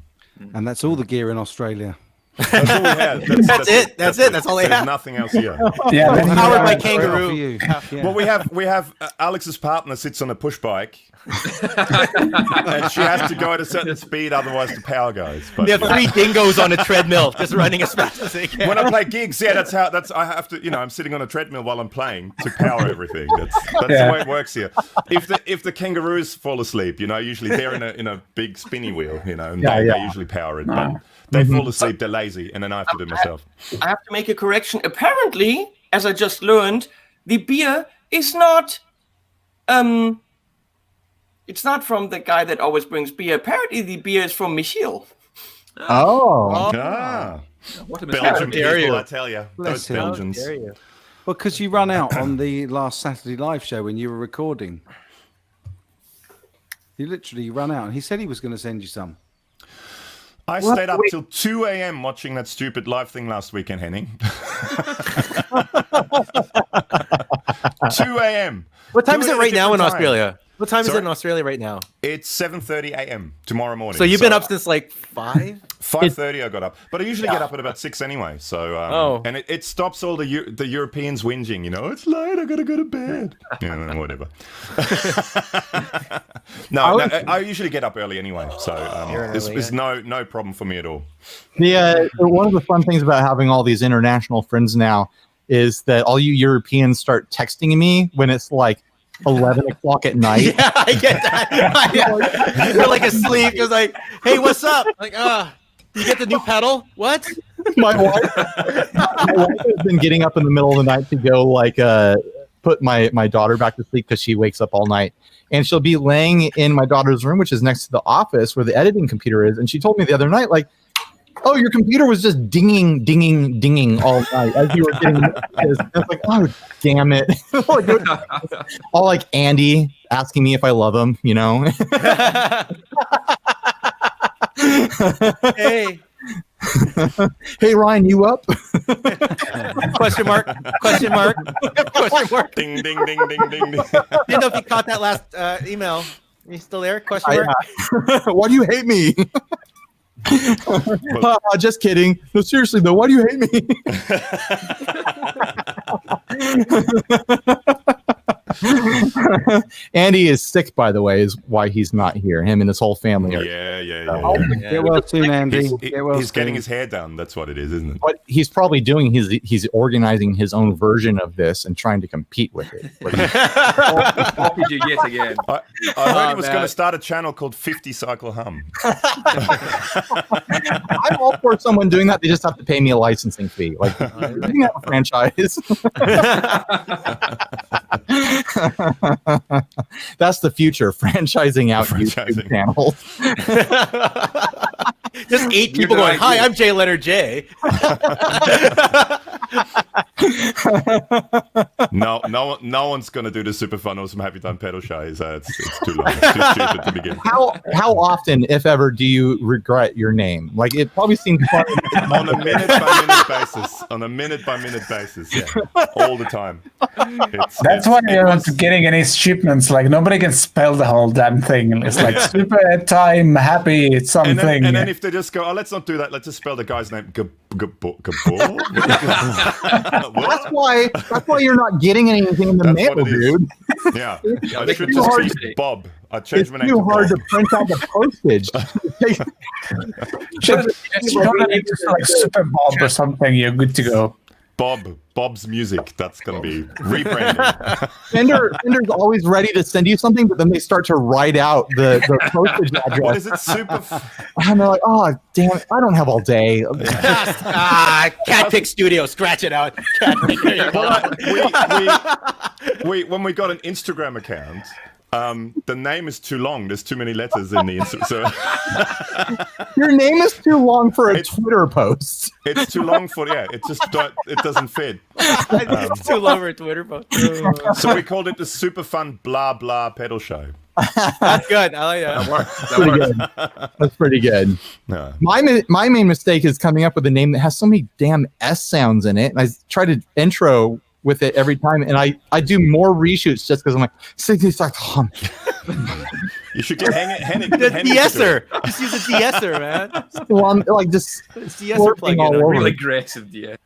And that's all the gear in Australia. That's all we have. That's it. That's all they There's have. nothing else here. Yeah, then Powered by For kangaroo. you. Yeah. Well, we have Alex's partner sits on a push bike, and she has to go at a certain speed, otherwise the power goes. But They have 3 dingoes on a treadmill, just running as fast as they can. when I play gigs, that's I have to, I'm sitting on a treadmill while I'm playing to power everything. That's the way it works here. If the kangaroos fall asleep, usually they're in a big spinny wheel, and they usually power it. But they fall asleep, they're lazy, and then I have to do it myself. I have to make a correction. Apparently, as I just learned, the beer is not. It's not from the guy that always brings beer. Apparently, the beer is from Michiel. Oh. Ah. What a Belgian mistake. dare people, you. I tell you, Bless those you. Belgians. Dare you. Well, because you run out on the last Saturday live show when you were recording. You literally run out. And he said he was going to send you some. I stayed up till 2 a.m. watching that stupid live thing last weekend, Henning. 2 a.m. What time Do is it it at a right now in different time. Australia? What time is it Sorry? in Australia right now? It's 7:30 a.m. tomorrow morning. So you've been up since like 5? 5:30 I got up, but I usually get up at about 6 anyway. So and it stops all the Europeans whinging. You know, it's late. I gotta go to bed. Yeah, whatever. no, I usually get up early anyway, so there's no problem for me at all. One of the fun things about having all these international friends now is that all you Europeans start texting me when it's like 11 o'clock at night. Yeah, I get that. You're like asleep. You're like, hey, what's up? Like, you get the new pedal? What? my wife has been getting up in the middle of the night to go put my daughter back to sleep because she wakes up all night. And she'll be laying in my daughter's room, which is next to the office where the editing computer is. And she told me the other night, like, oh, your computer was just dinging, dinging, dinging all night as you were getting this. I was like, oh, damn it. All like Andy asking me if I love him, you know? Hey. Hey, Ryan, you up? Question mark. Question mark. Question mark. Ding, ding, ding, ding, ding, ding. Didn't know if you caught that last email. Are you still there? Question mark. Why do you hate me? Just kidding. No, seriously though, why do you hate me? Andy is sick, by the way, is why he's not here. Him and his whole family are. Yeah. Get well soon, Andy. He's getting his hair done. That's what it is, isn't it? But he's probably doing he's organizing his own version of this and trying to compete with it. What did you get again? I heard he was going to start a channel called 50 Cycle Hum. I'm all for someone doing that. They just have to pay me a licensing fee. Like, you can have a franchise. That's the future, franchising out YouTube channels. Just 8 people going, hi, I'm Jay Leonard J. No one's going to do the super fun awesome happy time pedal show. It's too long. It's too stupid to begin. How often, if ever, do you regret your name? Like, it probably seems fun. On a minute by minute basis. On a minute by minute basis. Yeah, all the time. That's why you're not getting any shipments. Like, nobody can spell the whole damn thing. It's like super time happy something. And then if they just go, oh, let's not do that. Let's just spell the guy's name. Gabor. That's why you're not getting anything in the mail, dude. Yeah, I should just choose Bob. I changed my name. It's too hard to print out the postage. Just like Super Bob or something. You're good to go. Bob's Music. That's going to be rebranding. Fender's always ready to send you something, but then they start to write out the postage address. What is it? And they're like, oh, damn it, I don't have all day. Cat Pick Studio, scratch it out. When we got an Instagram account, the name is too long. There's too many letters in the Instagram. So your name is too long for a Twitter post. It's too long for it doesn't fit. It's too long for a Twitter post. So we called it the Super Fun Blah Blah Pedal Show. That's good. I like that. That works. That's pretty good. No. My main mistake is coming up with a name that has so many damn S sounds in it. And I try to intro with it every time, and I do more reshoots just because I'm like, 60 seconds. You should get Henning. The de-esser. Just use a de-esser, man. Well, I'm like just de-esser plugin. Really aggressive de-esser.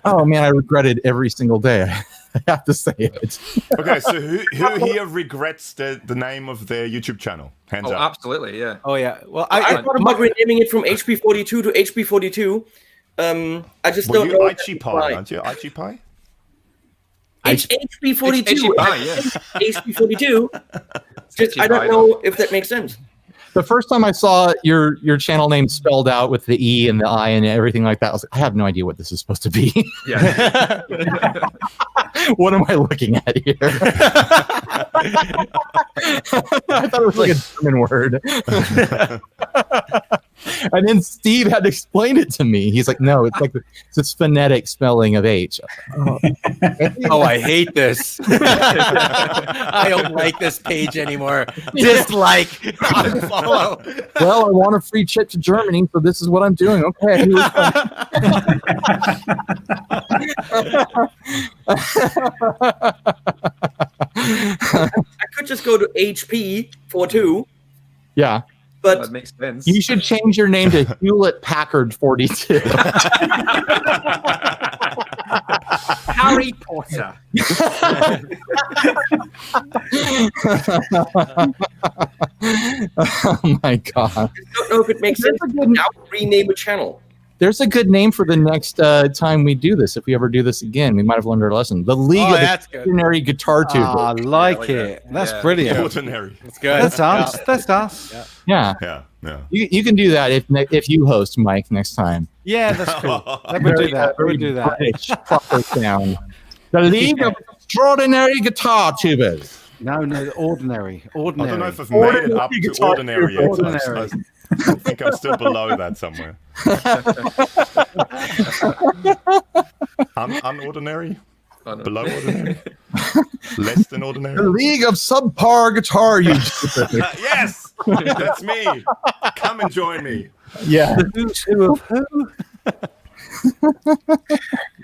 Oh man, I regret it every single day. I have to say it. Okay, so who here regrets the name of their YouTube channel? Hands up. Absolutely, yeah. Oh yeah. Well, I thought about renaming it from HP42 to HP42. I just don't know. Aichi Pie, aren't you? Aichi Pie? HP42. HP42. Just, I don't know if that makes sense. The first time I saw your channel name spelled out with the E and the I and everything like that, I was like, I have no idea what this is supposed to be. Yeah. What am I looking at here? I thought it was like a German word. And then Steve had to explain it to me. He's like, no, it's like it's phonetic spelling of H. Oh, I hate this. I don't like this page anymore. Dislike, unfollow. Well, I want a free trip to Germany, so this is what I'm doing. Okay. I could just go to HP 42. Yeah. But That makes sense. You should change your name to Hewlett Packard 42. Harry Potter. Oh my god. I don't know if it makes sense to now rename a channel. There's a good name for the next time we do this. If we ever do this again, we might have learned our lesson. The League of that's good. Extraordinary Guitar Tubers. I like it. That's brilliant. Ordinary. It's good. That's us. That's us. Yeah. Yeah. Yeah. You can do that if you host, Mike, next time. Yeah, that's cool. We'll do that. We'll do that. British, proper sound. The League of Extraordinary Guitar Tubers. No, ordinary. I don't know Ordinary. if I've made it up to Guitar ordinary yet. Ordinary. I think I'm still below that somewhere. Unordinary? Below ordinary? Less than The ordinary? League of Subpar Guitar Tubers. Yes! That's me! Come and join me. Yeah. Who of who?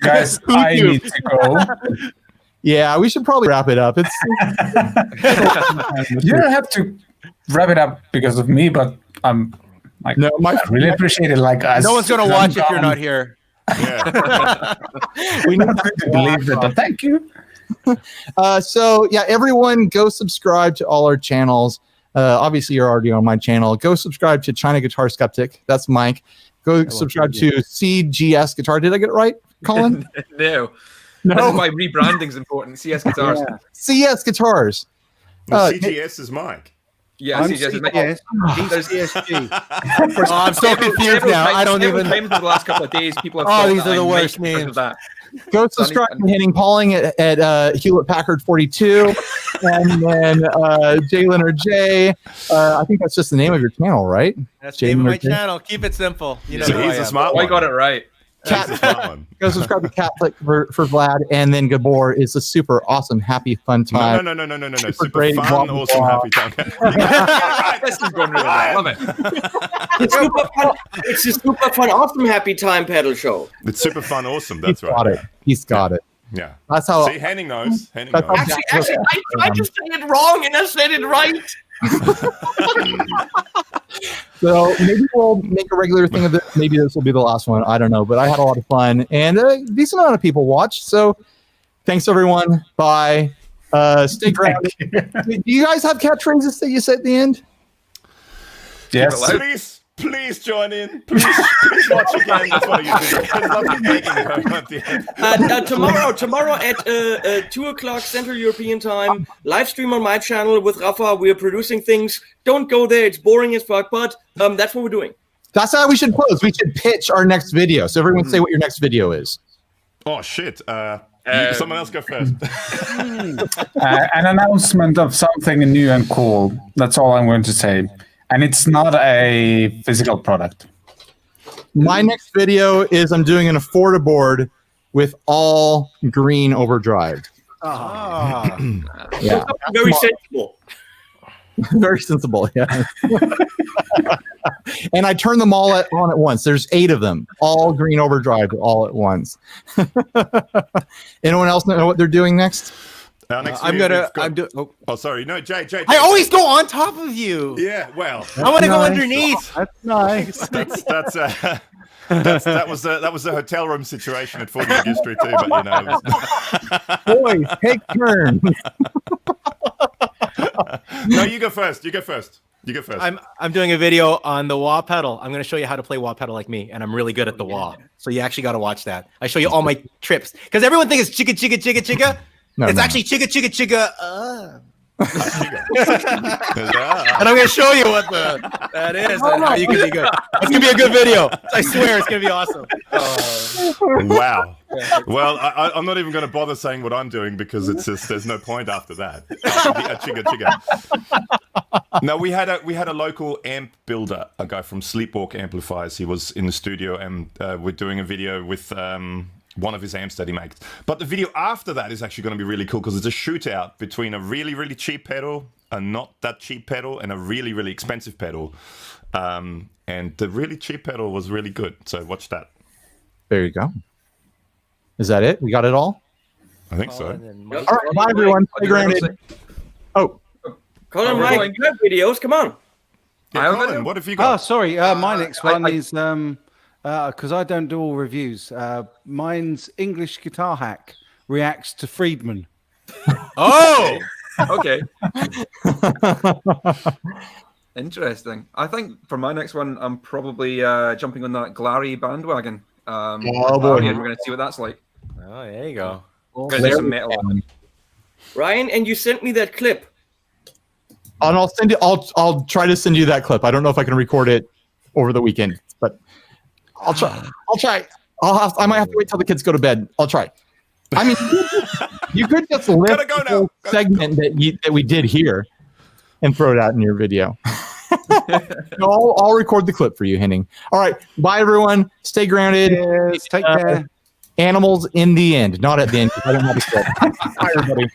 Guys, I you? need to go. Yeah, we should probably wrap it up. It's You don't have to wrap it up because of me, but I'm like, no, I really appreciate it. Like, No one's gonna watch if you're not here. Yeah. we Not going to believe it, but thank you. So yeah, everyone go subscribe to all our channels. Obviously, you're already on my channel. Go subscribe to China Guitar Skeptic. That's Mike. Go subscribe to CGS Guitar. Did I get it right, Colin? No. This is why rebranding's important. CS Guitars. Yeah. CS Guitars. Well, CGS is Mike. Yeah, I'm CGS is like, CGS. there's CSG. Oh, I'm so confused now. I don't even. Times over the last couple of days, people have Oh, thought these that are the I'm worst Mike because names. of that. Go subscribe to Henning Pauling at Hewlett Packard 42, and then Jalen or Jay. I think that's just the name of your channel, right? That's the name of Jalen my or Jay? channel. Keep it simple. You know So who I he's a am. smart Oh, I one. got it right. He's a smart one. Go subscribe to Catflick for Vlad, and then Gabor is a super awesome, happy, fun time. No. Super great, fun, blah, awesome, blah. happy time. This is going really well. Love it. It's a super fun, awesome, happy time pedal show. It's super fun, awesome. He's That's got right. it. He's got it. Yeah. That's how. See, Henning knows. Henning That's knows. how- Actually, I tried to say it wrong and I said it right. So maybe we'll make a regular thing of this. Maybe this will be the last one. I don't know, but I had a lot of fun, and a decent amount of people watched. So thanks, everyone. Bye. Stay grounded. Do you guys have catchphrases that you say at the end? Yes. Please join in. Please watch again. That's what you do. There's nothing making her at the end. Tomorrow at 2 o'clock Central European Time, live stream on my channel with Rafa. We're producing things. Don't go there. It's boring as fuck, but that's what we're doing. That's how we should close. We should pitch our next video. So everyone say what your next video is. Oh, shit. Someone else go first. An announcement of something new and cool. That's all I'm going to say. And it's not a physical product. My next video is I'm doing an affordaboard with all green overdrive. Ah. Yeah. Very sensible. Very sensible, yeah. And I turn them all on at once. There's 8 of them, all green overdrive, all at once. Anyone else know what they're doing next? I'm doing. Oh, sorry. No, Jay. I always go on top of you. Yeah, well. I want to go Nice. underneath. That's nice. That was the hotel room situation at 40 History too, but you know. Boys, take turns. No, you go first. I'm doing a video on the wah pedal. I'm going to show you how to play wah pedal like me, and I'm really good at the wah. So you actually got to watch that. I show you all my trips because everyone thinks it's chicka chicka chicka chicka. No, it's no. actually chicka chicka chicka. And I'm going to show you what that is and how you can be good. It's going to be a good video. I swear it's going to be awesome. Wow. Well, I'm not even going to bother saying what I'm doing because it's just there's no point after that. Chigga chigga. No, we had a local amp builder, a guy from Sleepwalk Amplifiers. He was in the studio, and we're doing a video with one of his amps that he makes. But the video after that is actually going to be really cool because it's a shootout between a really, really cheap pedal, a not that cheap pedal, and a really, really expensive pedal. And the really cheap pedal was really good. So watch that. There you go. Is that it? We got it all? I think so. All right, bye everyone. Stay grounded. Oh, Colin, Mike, you have videos. Come on. Yeah, Colin, what have you got? Oh, sorry. My next one is because I don't do all reviews. Mine's English Guitar Hack reacts to Friedman. Oh, Okay. Interesting. I think for my next one, I'm probably jumping on that Glary bandwagon. Oh, boy. And we're going to see what that's like. oh, there you go. Gonna do some metal. Ryan, and you sent me that clip. and I'll send it. I'll try to send you that clip. I don't know if I can record it over the weekend, but I'll try. I might have to wait till the kids go to bed. I'll try. I mean, you could just lift the whole segment that we did here and throw it out in your video. No, I'll record the clip for you, Henning. All right. Bye, everyone. Stay grounded. Yes, take care. Animals in the end, not at the end. I don't have to say. Bye, everybody.